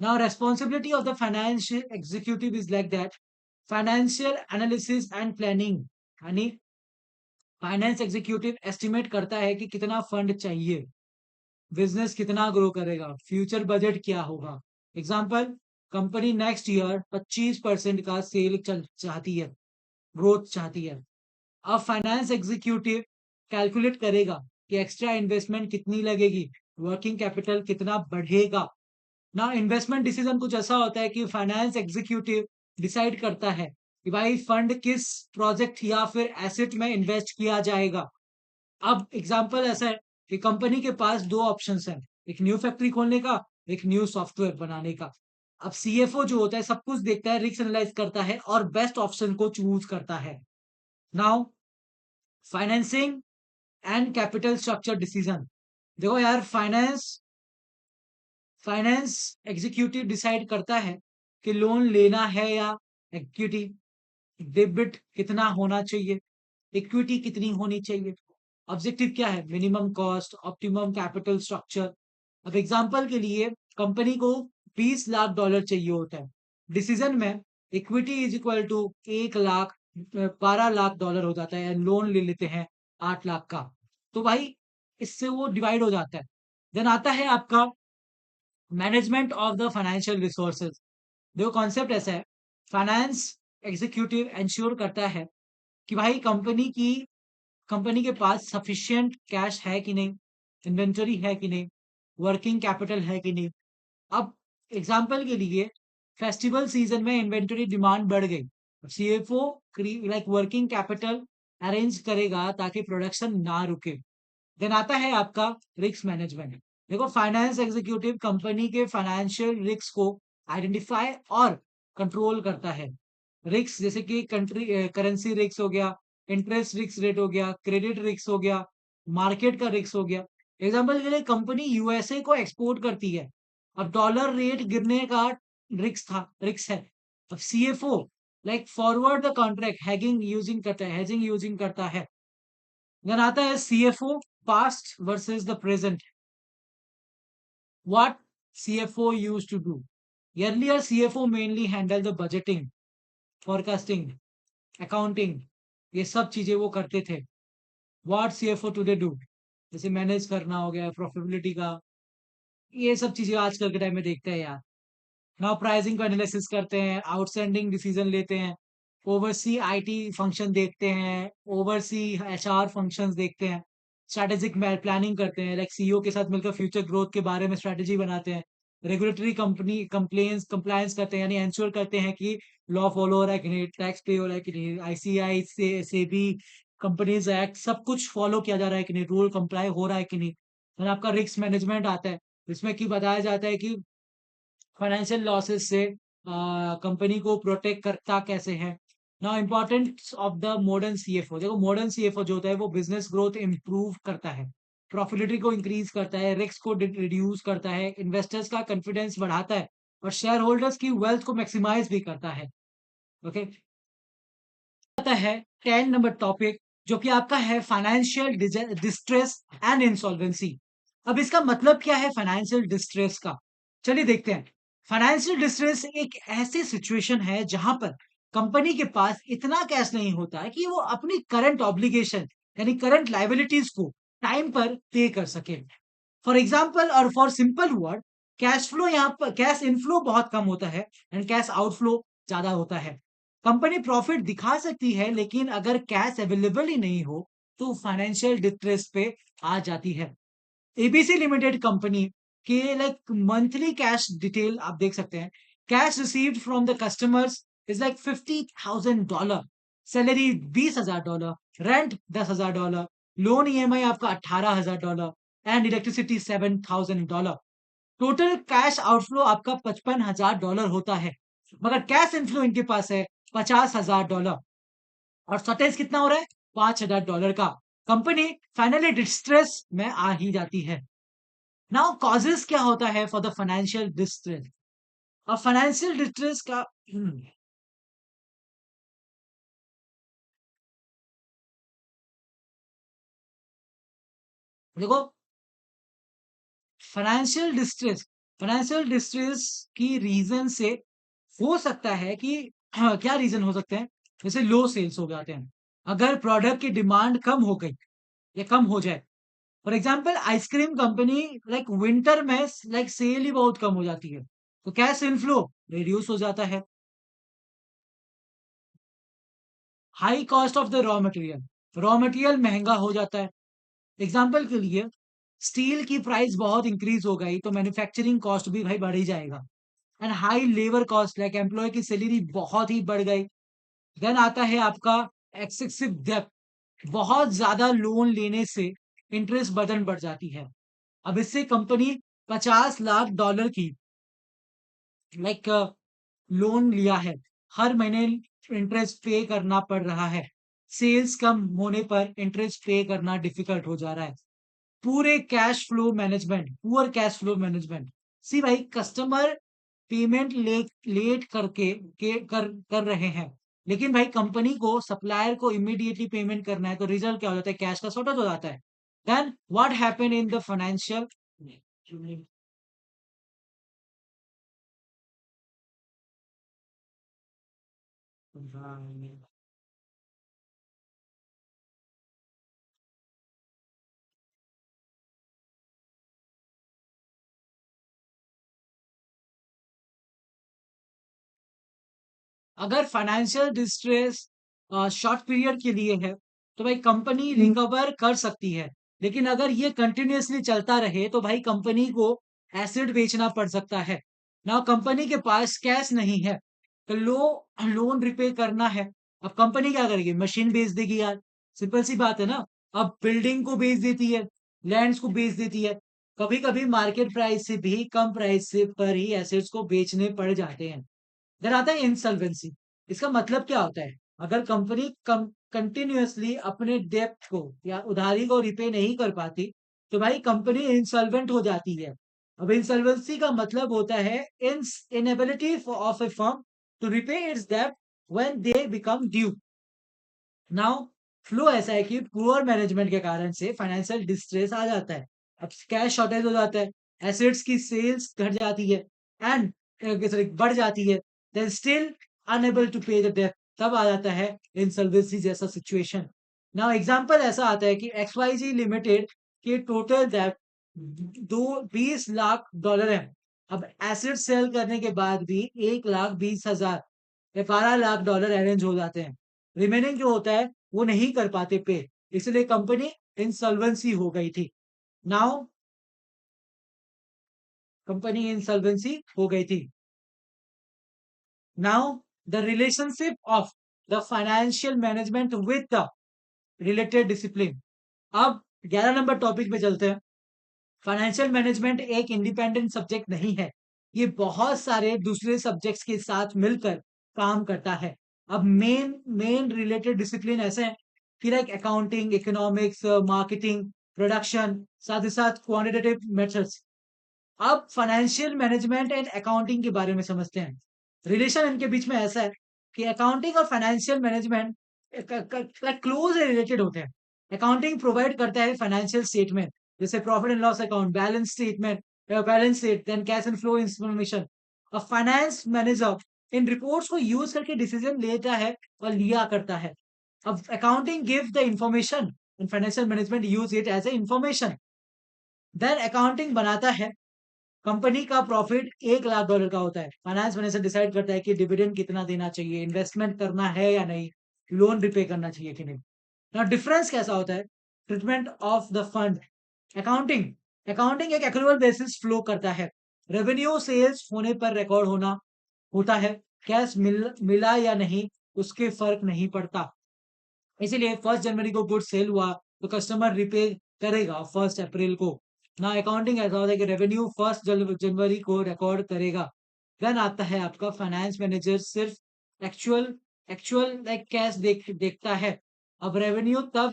Now, responsibility of the financial executive is like that. Financial analysis and planning. यानी फाइनेंस एग्जीक्यूटिव एस्टिमेट करता है कि कितना फंड चाहिए, बिजनेस कितना ग्रो करेगा, फ्यूचर बजट क्या होगा। एग्जाम्पल, कंपनी नेक्स्ट ईयर 25% का सेल चल चाहती है, ग्रोथ चाहती है। अब फाइनेंस एग्जीक्यूटिव कैलकुलेट करेगा कि एक्स्ट्रा इन्वेस्टमेंट कितनी लगेगी, वर्किंग कैपिटल कितना बढ़ेगा। ना इन्वेस्टमेंट डिसीजन कुछ ऐसा होता है कि फाइनेंस एग्जीक्यूटिव डिसाइड करता है कि भाई फंड किस प्रोजेक्ट या फिर एसेट में इन्वेस्ट किया जाएगा। अब एग्जांपल ऐसा है कि कंपनी के पास दो ऑप्शंस हैं, एक न्यू फैक्ट्री खोलने का, एक न्यू सॉफ्टवेयर बनाने का। अब सीएफओ जो होता है सब कुछ देखता है, रिस्क एनालाइज करता है और बेस्ट ऑप्शन को चूज करता है। Now financing and capital structure decision. देखो यार, फाइनेंस एग्जीक्यूटिव डिसाइड करता है कि लोन लेना है या इक्विटी, डेबिट कितना होना चाहिए, इक्विटी कितनी होनी चाहिए, ऑब्जेक्टिव क्या है, minimum cost, optimum capital structure. अब एग्जांपल के लिए कंपनी को 20 लाख डॉलर चाहिए होता है, डिसीजन में equity is equal to 1 lakh 12 lakh dollar हो जाता है, लोन ले लेते हैं 8 लाख का। तो भाई इससे वो डिवाइड हो जाता है। देन आता है आपका management of the financial resources. देखो कॉन्सेप्ट ऐसा है, फाइनेंस एग्जीक्यूटिव इंश्योर करता है कि भाई कंपनी के पास सफिशिएंट कैश है कि नहीं, इन्वेंटरी है कि नहीं, वर्किंग कैपिटल है कि नहीं। अब एग्जांपल के लिए फेस्टिवल सीजन में इन्वेंटरी डिमांड बढ़ गई, CFO like working capital arrange करेगा ताकि प्रोडक्शन ना रुके। देन आता है आपका रिस्क मैनेजमेंट। देखो फाइनेंस एग्जीक्यूटिव कंपनी के फाइनेंशियल रिस्क को आइडेंटिफाई और कंट्रोल करता है। रिस्क जैसे कि कंट्री करेंसी रिस्क हो गया, इंटरेस्ट रिस्क रेट हो गया, क्रेडिट रिस्क हो गया, मार्केट का रिस्क हो गया। एग्जांपल के लिए कंपनी यूएसए को एक्सपोर्ट करती है, अब डॉलर रेट गिरने का रिस्क है। अब CFO like forward the contract hedging using करता है। देन आता है CFO past versus the present. What CFO used to do, earlier CFO mainly handle the budgeting, forecasting, accounting, ये सब चीजें वो करते थे। व्हाट सीएफओ टुडे डू, जैसे मैनेज करना हो गया, प्रॉफिटेबिलिटी का, ये सब चीजें आजकल के टाइम में देखते हैं यार। नाउ प्राइसिंग का एनालिसिस करते हैं, आउटस्टैंडिंग डिसीजन लेते हैं, ओवरसी आईटी फंक्शन देखते हैं, ओवरसी एचआर फंक्शंस देखते हैं, स्ट्रैटेजिक प्लानिंग करते हैं, लाइक सीईओ के साथ मिलकर फ्यूचर ग्रोथ के बारे में स्ट्रैटेजी बनाते हैं, रेगुलेटरी कंपनी कंप्लायंस करते हैं, यानी एंश्योर करते हैं कि लॉ फॉलो हो रहा है कि नहीं, टैक्स पे हो रहा है कि नहीं, आईसीआई से भी कंपनीज एक्ट सब कुछ फॉलो किया जा रहा है कि नहीं, रूल कंप्लाई हो रहा है कि नहीं। फिर आपका रिस्क मैनेजमेंट आता है, इसमें कि बताया जाता है कि फाइनेंशियल लॉसेस से कंपनी को प्रोटेक्ट करता कैसे है। Now importance of the modern CFO. देखो मॉडर्न सीएफओ जो होता है वो बिजनेस ग्रोथ इंप्रूव करता है, प्रॉफिटेबिलिटी को इंक्रीज करता है, रिस्क को रिड्यूस करता है, इन्वेस्टर्स का कॉन्फिडेंस बढ़ाता है और शेयर होल्डर्स की वेल्थ को मैक्सिमाइज भी करता है। ओके, आता है 10 नंबर टॉपिक, जो कि आपका है फाइनेंशियल डिस्ट्रेस एंड इंसॉल्वेंसी। अब इसका मतलब क्या है फाइनेंशियल डिस्ट्रेस का? चलिए देखते हैं। फाइनेंशियल डिस्ट्रेस एक ऐसी सिचुएशन है जहां पर कंपनी के पास इतना कैश नहीं होता है कि वो अपनी करंट ऑब्लिगेशन यानी करंट लाइबिलिटीज को टाइम पर पे कर सके। फॉर एग्जाम्पल और for simple word, cash flow यहाँ पर कैश इनफ्लो बहुत कम होता है एंड कैश आउटफ्लो ज्यादा होता है। कंपनी प्रॉफिट दिखा सकती है लेकिन अगर कैश अवेलेबल ही नहीं हो तो फाइनेंशियल डिस्ट्रेस पे आ जाती है। एबीसी लिमिटेड कंपनी के लाइक मंथली कैश डिटेल आप देख सकते हैं। Cash received from the customers is like $50,000, salary $20,000, rent $10,000, loan EMI आपका $18,000 and electricity $7,000। Total cash outflow आपका $55,000 होता है, मगर कैश इनफ्लो इनके पास है $50,000 और शॉर्टेज कितना हो रहा है $5,000 का। कंपनी फाइनली डिस्ट्रेस में आ ही जाती है। नाउ कॉजेस क्या होता है फॉर द फाइनेंशियल डिस्ट्रेस? और फाइनेंशियल डिस्ट्रेस का देखो, फाइनेंशियल डिस्ट्रेस की रीजन से हो सकता है कि क्या रीजन हो सकते हैं? जैसे लो सेल्स हो जाते हैं, अगर प्रोडक्ट की डिमांड कम हो गई या कम हो जाए। For example ice cream company like winter में लाइक सेल ही बहुत कम हो जाती है, तो कैश इनफ्लो रिड्यूस हो जाता है। High cost of the raw material महंगा हो जाता है। एग्जाम्पल के लिए स्टील की प्राइस बहुत इंक्रीज हो गई तो मैन्युफैक्चरिंग कॉस्ट भी भाई बढ़ ही जाएगा। And high labour cost like employ की सैलरी बहुत ही बढ़ गई। देन आता है आपका एक्सेसिव डेब्ट, बहुत ज्यादा लोन लेने से इंटरेस्ट बर्डन बढ़ जाती है। अब इससे कंपनी $50 लाख की लाइक लोन लिया है, हर महीने इंटरेस्ट पे करना पड़ रहा है। सेल्स कम होने पर इंटरेस्ट पे करना डिफिकल्ट हो जा रहा है। पूरे cash flow management poor cash flow management. See भाई कस्टमर पेमेंट लेट करके कर रहे हैं, लेकिन भाई कंपनी को सप्लायर को इमीडिएटली पेमेंट करना है, तो रिजल्ट क्या हो जाता है? कैश का शॉर्टेज हो जाता है। Then what happen in the financial? अगर फाइनेंशियल डिस्ट्रेस शॉर्ट पीरियड के लिए है तो भाई कंपनी रिकवर कर सकती है, लेकिन अगर ये कंटिन्यूअसली चलता रहे तो भाई कंपनी को एसेट बेचना पड़ सकता है। ना कंपनी के पास कैश नहीं है तो लोन रिपे करना है। अब कंपनी क्या करेगी? मशीन बेच देगी यार, सिंपल सी बात है ना। अब बिल्डिंग को बेच देती है, लैंड्स को बेच देती है। कभी कभी मार्केट प्राइस से भी कम प्राइस से पर ही एसेट्स को बेचने पड़ जाते हैं। देन आता है इंसॉल्वेंसी। इसका मतलब क्या होता है? अगर कंपनी कंटिन्यूअसली अपने डेप्ट को या उधारी को रिपे नहीं कर पाती तो भाई कंपनी इंसॉल्वेंट हो जाती है। अब इंसॉल्वेंसी का मतलब होता है inability of a firm to repay its डेब्ट when they become due. Now flow ऐसा है कि पुअर मैनेजमेंट के कारण से फाइनेंशियल डिस्ट्रेस आ जाता है। अब कैश शॉर्टेज हो जाता है, एसेट्स की सेल्स घट जाती है एंड सॉरी बढ़ जाती है, देन स्टिल अनएबल टू पे द डेट, तब आ जाता है इंसॉल्वेंसी जैसा सिचुएशन। नाउ एग्जांपल ऐसा आता है कि XYZ लिमिटेड के टोटल डेट दो 20 लाख डॉलर है। अब एसेट सेल करने के बाद भी 1,20,000 या $12 लाख अरेंज हो जाते हैं। रिमेनिंग जो होता है वो नहीं कर पाते पे, इसलिए कंपनी इंसॉल्वेंसी हो गई थी। नाउ कंपनी इंसॉल्वेंसी हो गई थी। Now the relationship of the financial management with the related discipline. अब 11 नंबर टॉपिक पे चलते हैं। फाइनेंशियल मैनेजमेंट एक इंडिपेंडेंट सब्जेक्ट नहीं है, ये बहुत सारे दूसरे सब्जेक्ट्स के साथ मिलकर काम करता है। अब मेन मेन रिलेटेड डिसिप्लिन ऐसे हैं कि like accounting, economics, marketing, production, साथ ही साथ क्वांटिटेटिव मेथड्स। अब फाइनेंशियल मैनेजमेंट एंड अकाउंटिंग के बारे में समझते हैं। रिलेशन इनके बीच में ऐसा है कि अकाउंटिंग और फाइनेंशियल मैनेजमेंट क्लोज रिलेटेड होते हैं। अकाउंटिंग प्रोवाइड करता है फाइनेंशियल स्टेटमेंट, जैसे profit and loss account, balance statement, balance sheet, then cash and flow information. और फाइनेंस मैनेजर इन रिपोर्ट्स को यूज करके डिसीजन लेता है और लिया करता है। अब accounting give the information and financial management use it as a information. Then accounting बनाता है कंपनी का प्रॉफिट $1 लाख का होता है। फाइनेंस मैनेजर डिसाइड करता है कि डिविडेंड कितना देना चाहिए, इन्वेस्टमेंट करना है या नहीं, लोन रिपे करना चाहिए कि नहीं। ना डिफरेंस कैसा होता है? Treatment of the fund. Accounting accounting एक एक्रूअल बेसिस फ्लो करता है। रेवेन्यू सेल्स होने पर रिकॉर्ड होना होता है। कैश मिला या नहीं उसके फर्क नहीं पड़ता। इसीलिए 1 जनवरी को गुड सेल हुआ तो कस्टमर रिपे करेगा 1 अप्रैल को। ना अकाउंटिंग ऐसा होता है कि रेवेन्यू 1 जनवरी को रिकॉर्ड करेगा। देन आता है आपका फाइनेंस मैनेजर, सिर्फ एक्चुअल एक्चुअल लाइक कैश देखता है। अब रेवेन्यू तब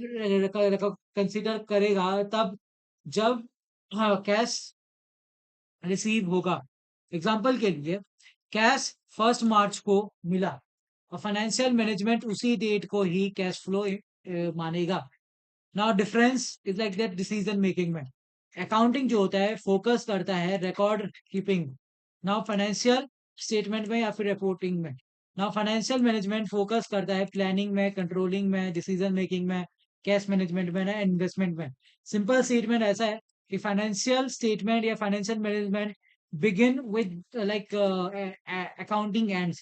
कंसीडर करेगा तब जब हाँ कैश रिसीव होगा। एग्जाम्पल के लिए कैश 1 मार्च को मिला और फाइनेंशियल मैनेजमेंट उसी डेट को ही कैश फ्लो मानेगा। Now difference is like that decision making में। अकाउंटिंग जो होता है फोकस करता है record keeping, now financial statement में या फिर रिपोर्टिंग में। नाउ फाइनेंशियल मैनेजमेंट फोकस करता है प्लानिंग में, कंट्रोलिंग में, डिसीजन मेकिंग में, कैश मैनेजमेंट में ना इन्वेस्टमेंट में। सिंपल स्टेटमेंट ऐसा है कि फाइनेंशियल स्टेटमेंट या financial management begin with accounting ends.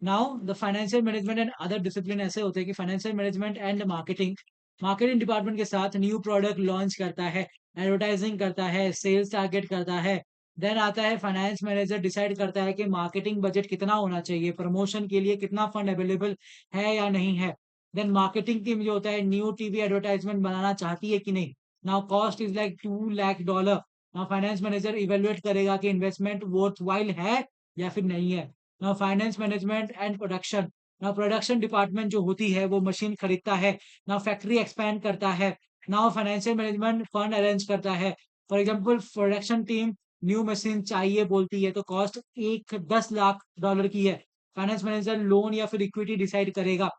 Now the financial management and other discipline ऐसे होते हैं कि financial management and marketing department के साथ न्यू प्रोडक्ट लॉन्च करता है, एडवर्टाइजिंग करता है, सेल्स टारगेट करता है। देन आता है फाइनेंस मैनेजर डिसाइड करता है कि मार्केटिंग बजट कितना होना चाहिए, प्रमोशन के लिए कितना फंड अवेलेबल है या नहीं है। देन मार्केटिंग टीम जो होता है न्यू टीवी एडवर्टाइजमेंट बनाना चाहती है कि नहीं। Now cost is like $2 lakh. Now finance manager evaluate करेगा कि इन्वेस्टमेंट वर्थ वाइल है या फिर नहीं है। Now finance management and production. Now production department जो होती है वो मशीन खरीदता है, नाउ फैक्ट्री एक्सपैंड करता है। Now financial management fund arrange करता है। For example production team new machine चाहिए बोलती है तो कॉस्ट एक $10 लाख की है। फाइनेंस मैनेजर लोन या फिर इक्विटी डिसाइड करेगा।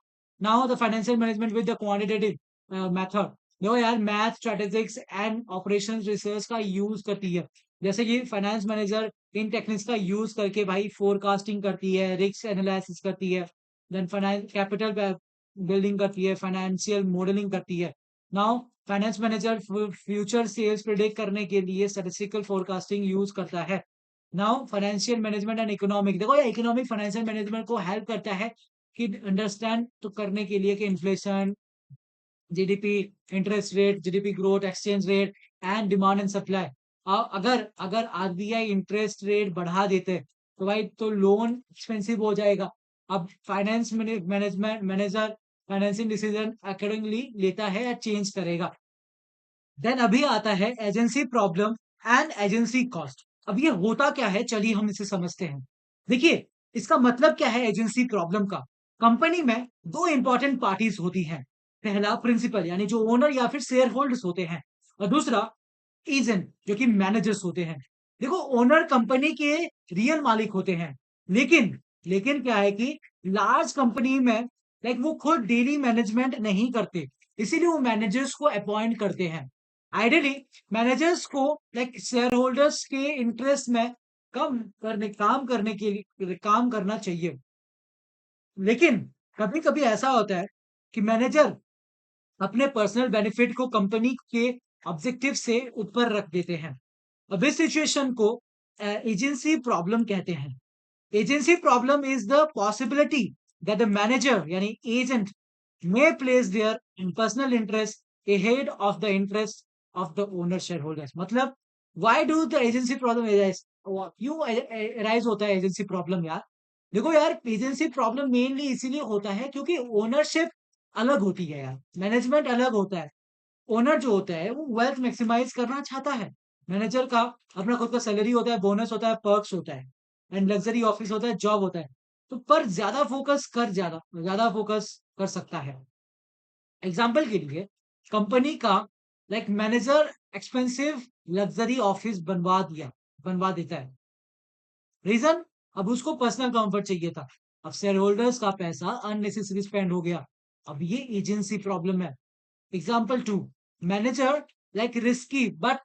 Now the financial management with the quantitative method. देखो यार मैथ स्ट्रेटेजिक्स एंड ऑपरेशंस रिसर्च का यूज करती है। जैसे कि फाइनेंस मैनेजर इन टेक्निक्स का यूज करके भाई फोरकास्टिंग करती है, रिस्क एनालिसिस करती है, देन फाइनेंस कैपिटल बिल्डिंग करती है, फाइनेंशियल मॉडलिंग करती है। Now finance manager future sales predict करने के लिए स्टैटिस्टिकल फोरकास्टिंग यूज करता है। Now financial management and economic, देखो ये इकोनॉमिक फाइनेंशियल मैनेजमेंट को हेल्प करता है कि अंडरस्टैंड तो करने के लिए कि inflation, GDP, interest rate, GDP growth, exchange rate and demand and supply. अगर अगर आरबीआई इंटरेस्ट रेट बढ़ा देते तो भाई तो लोन एक्सपेंसिव हो जाएगा। अब finance management manager financing decision accordingly लेता है या चेंज करेगा। देन अभी आता है agency problem and agency cost. अब ये होता क्या है चलिए हम इसे समझते हैं। देखिए इसका मतलब क्या है एजेंसी प्रॉब्लम का। कंपनी में दो इंपॉर्टेंट पार्टीज होती हैं। पहला प्रिंसिपल यानी जो ओनर या फिर शेयर होल्डर्स होते हैं, और दूसरा एजेंट जो कि मैनेजर्स होते हैं। देखो ओनर कंपनी के रियल मालिक होते हैं, लेकिन लेकिन क्या है कि लार्ज कंपनी में लाइक वो खुद डेली मैनेजमेंट नहीं करते, इसीलिए वो मैनेजर्स को अपॉइंट करते हैं। आइडियली मैनेजर्स को लाइक शेयर होल्डर्स के इंटरेस्ट में काम करने के लिए काम करना चाहिए। लेकिन कभी कभी ऐसा होता है कि मैनेजर अपने पर्सनल बेनिफिट को कंपनी के ऑब्जेक्टिव से ऊपर रख देते हैं। अब इस सिचुएशन को एजेंसी प्रॉब्लम कहते हैं। Agency problem is the possibility that the manager यानी agent may place their personal interest ahead of the interest of the owner shareholders। मतलब why do the agency problem arise? क्यों arise होता है agency problem यार? देखो यार agency problem mainly इसीलिए होता है क्योंकि ओनरशिप अलग होती है यार, मैनेजमेंट अलग होता है। ओनर जो होता है वो वेल्थ मैक्सिमाइज करना चाहता है। मैनेजर का अपना खुद का सैलरी होता है, बोनस होता है, पर्क्स होता है, एंड लग्जरी ऑफिस होता है, जॉब होता है। तो पर ज्यादा ज्यादा फोकस कर सकता है। एग्जाम्पल के लिए कंपनी का like manager expensive luxury office बनवा दिया, बनवा देता है। रीजन, अब उसको पर्सनल कंफर्ट चाहिए था। अब शेयर होल्डर्स का पैसा अननेसेसरी स्पेंड हो गया। अब ये एजेंसी प्रॉब्लम है। Example two, manager like risky but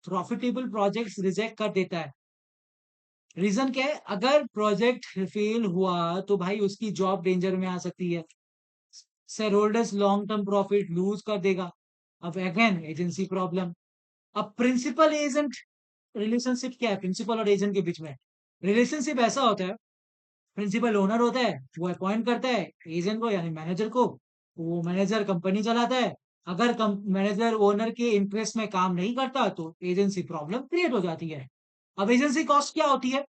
profitable projects reject कर देता है। रीजन क्या है? अगर प्रोजेक्ट फेल हुआ तो भाई उसकी जॉब डेंजर में आ सकती है। Share holders long term profit lose कर देगा। अब अगेन एजेंसी प्रॉब्लम। अब प्रिंसिपल एजेंट रिलेशनशिप क्या है प्रिंसिपल और एजेंट के बीच में? रिलेशनशिप ऐसा होता है, प्रिंसिपल ओनर होता है, वो अपॉइंट करता है एजेंट को यानी मैनेजर को, वो मैनेजर कंपनी चलाता है। अगर मैनेजर ओनर के इंटरेस्ट में काम नहीं करता तो एजेंसी प्रॉब्लम क्रिएट हो जाती है। अब एजेंसी कॉस्ट क्या होती है?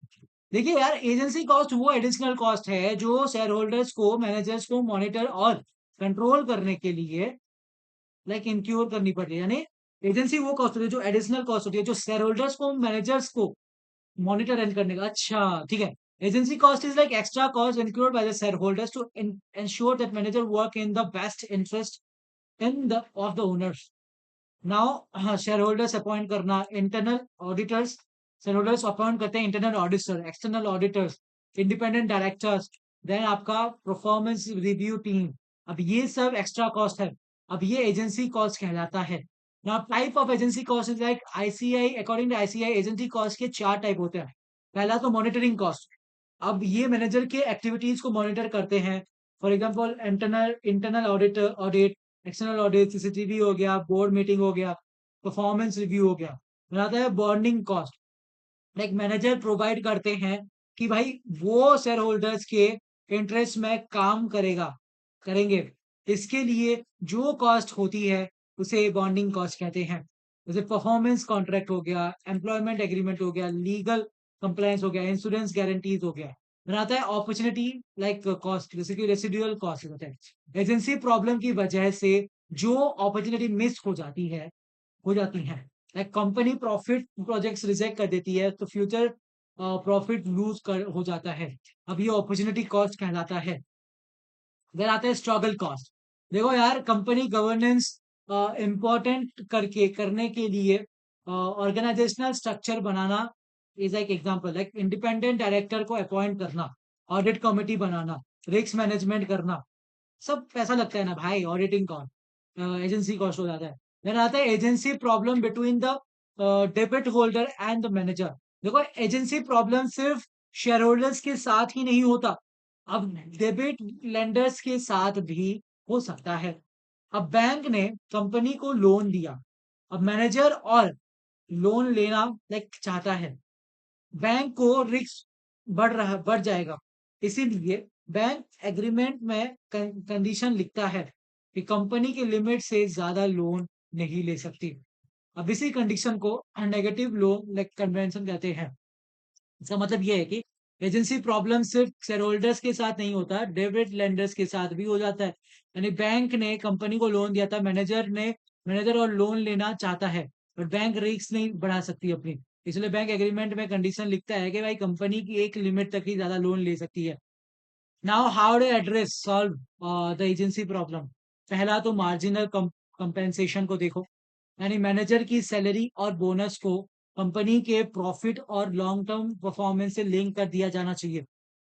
देखिए यार, एजेंसी कॉस्ट वो एडिशनल कॉस्ट है जो शेयर होल्डर्स को मैनेजर्स को मॉनिटर और कंट्रोल करने के लिए इंक्योर करनी पड़ती है। यानी एजेंसी वो कॉस्ट होती है जो एडिशनल कॉस्ट होती है जो शेयर होल्डर्स को मैनेजर्स को मॉनिटर रन करने का। अच्छा ठीक है। Agency cost is like extra cost incurred by the shareholders to ensure that manager work in the best interest in the of the owners. Now share holders appoint करना internal auditors, share holders appoint करते हैं internal auditor, external auditors, independent directors, then आपका performance review team. अब ये सब extra cost है। अब ये एजेंसी कॉस्ट कहलाता है। Now type of agency cost is like ICI, according to ICI agency cost के चार टाइप होते हैं। पहला तो मॉनिटरिंग कॉस्ट। अब ये मैनेजर के एक्टिविटीज को मॉनिटर करते हैं। For example internal internal auditor audit, external audit, CCTV हो गया, बोर्ड मीटिंग हो गया, परफॉर्मेंस रिव्यू हो गया। बनाता है bonding cost. Like manager provide करते हैं कि भाई वो शेयर होल्डर्स के इंटरेस्ट में काम करेंगे। इसके लिए जो कॉस्ट होती है उसे बॉन्डिंग कॉस्ट कहते हैं। जैसे परफॉर्मेंस कॉन्ट्रैक्ट हो गया, एम्प्लॉयमेंट एग्रीमेंट हो गया, लीगल कंप्लायंस हो गया, इंश्योरेंस गारंटीज हो गया। बनाता है अपॉर्चुनिटी कॉस्ट, जैसे कि रेसिडुअल कॉस्ट होता है। एजेंसी प्रॉब्लम की वजह से जो अपॉर्चुनिटी मिस हो जाती हैं, like company profit projects reject कर देती है तो फ्यूचर प्रॉफिट लूज कर हो जाता है। अब ये अपॉर्चुनिटी कॉस्ट कहलाता है। देन आता है स्ट्रगल कॉस्ट। देखो यार, कंपनी गवर्नेंस इंपॉर्टेंट करने के लिए ऑर्गेनाइजेशनल स्ट्रक्चर बनाना is like example, like independent director को अपॉइंट करना, ऑडिट कमिटी बनाना, रिस्क मैनेजमेंट करना, सब पैसा लगता है ना भाई। ऑडिटिंग कॉस्ट एजेंसी कॉस्ट हो जाता है। देन आता है agency problem between the debit holder and the manager. देखो एजेंसी प्रॉब्लम सिर्फ शेयर होल्डर्स के साथ ही नहीं होता, अब डेबिट लेंडर्स के साथ भी हो सकता है। अब बैंक ने कंपनी को लोन दिया, अब मैनेजर और लोन लेना चाहता है, बैंक को रिस्क बढ़ जाएगा। इसीलिए बैंक एग्रीमेंट में कंडीशन लिखता है कि कंपनी के लिमिट से ज्यादा लोन नहीं ले सकती। अब इसी कंडीशन को नेगेटिव लोन कन्वेंशन कहते हैं। इसका मतलब ये है कि एजेंसी प्रॉब्लम सिर्फ शेयर होल्डर्स के साथ नहीं होता, डेबिट लेंडर्स के साथ भी हो जाता है। यानी बैंक ने कंपनी को लोन दिया था, मैनेजर और लोन लेना चाहता है, पर बैंक रिस्क नहीं बढ़ा सकती अपनी। इसलिए बैंक एग्रीमेंट में कंडीशन लिखता है कि भाई कंपनी की एक लिमिट तक ही ज्यादा लोन ले सकती है। Now how do address solve the agency problem? पहला तो मार्जिनल कंपेंसेशन को देखो, यानी मैनेजर की सैलरी और बोनस को कंपनी के प्रॉफिट और लॉन्ग टर्म परफॉर्मेंस से लिंक कर दिया जाना चाहिए।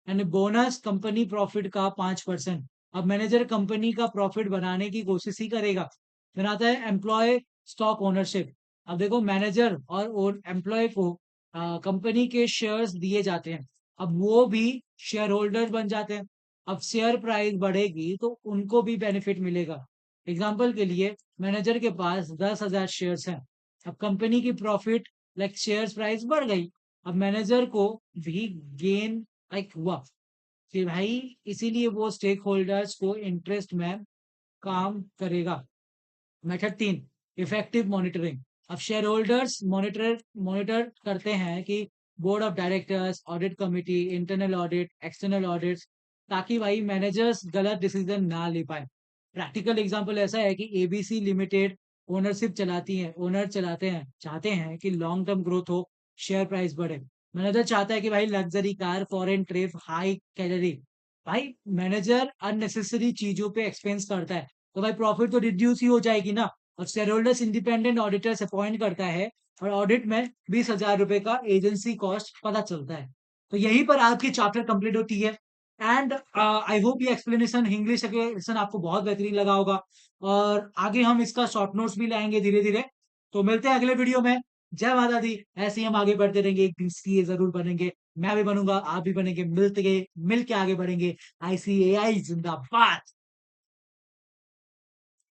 यानी बोनस कंपनी प्रॉफिट का 5%। अब मैनेजर कंपनी का प्रॉफिट बनाने की कोशिश ही करेगा। फिर आता है एम्प्लॉय स्टॉक ओनरशिप। अब देखो मैनेजर और एम्प्लॉय को कंपनी के शेयर्स दिए जाते हैं, अब वो भी शेयर होल्डर बन जाते हैं। अब शेयर प्राइस बढ़ेगी तो उनको भी बेनिफिट मिलेगा। एग्जाम्पल के लिए मैनेजर के पास 10,000 शेयर्स हैं, अब कंपनी की प्रॉफिट शेयर्स प्राइस बढ़ गई, अब मैनेजर को भी गेन हुआ कि भाई, इसीलिए वो स्टेक होल्डर्स को इंटरेस्ट में काम करेगा। Method 3, effective monitoring. अब शेयर होल्डर्स मॉनिटर करते हैं कि board of directors, audit committee, internal audit, external audits, ताकि भाई मैनेजर्स गलत डिसीजन ना ले पाए। प्रैक्टिकल एग्जांपल ऐसा है कि एबीसी लिमिटेड ओनर चलाते हैं, चाहते हैं कि लॉन्ग टर्म ग्रोथ हो, शेयर प्राइस बढ़े। मैनेजर चाहता है कि भाई luxury car, foreign trip, high calorie. भाई मैनेजर अननेसेसरी चीजों पे एक्सपेंस करता है तो भाई प्रॉफिट तो रिड्यूस ही हो जाएगी ना। और share holders independent auditors appoint करता है और ऑडिट में 20,000 रुपए का एजेंसी कॉस्ट पता चलता है। तो यहीं पर आपकी चैप्टर कंप्लीट होती है एंड आई होप ये एक्सप्लेनेशन इंग्लिश एक्सप्लेनेशन आपको बहुत बेहतरीन लगा होगा और आगे हम इसका शॉर्ट नोट्स भी लाएँगे धीरे-धीरे। तो मिलते हैं अगले वीडियो में। जय माता दी! ऐसे ही हम आगे बढ़ते रहेंगे, एक दिन सीए ज़रूर बनेंगे। मैं भी बनूँगा, आप भी बनेंगे, मिल के आगे बढ़ेंगे। आईसीएआई ज़िंदाबाद!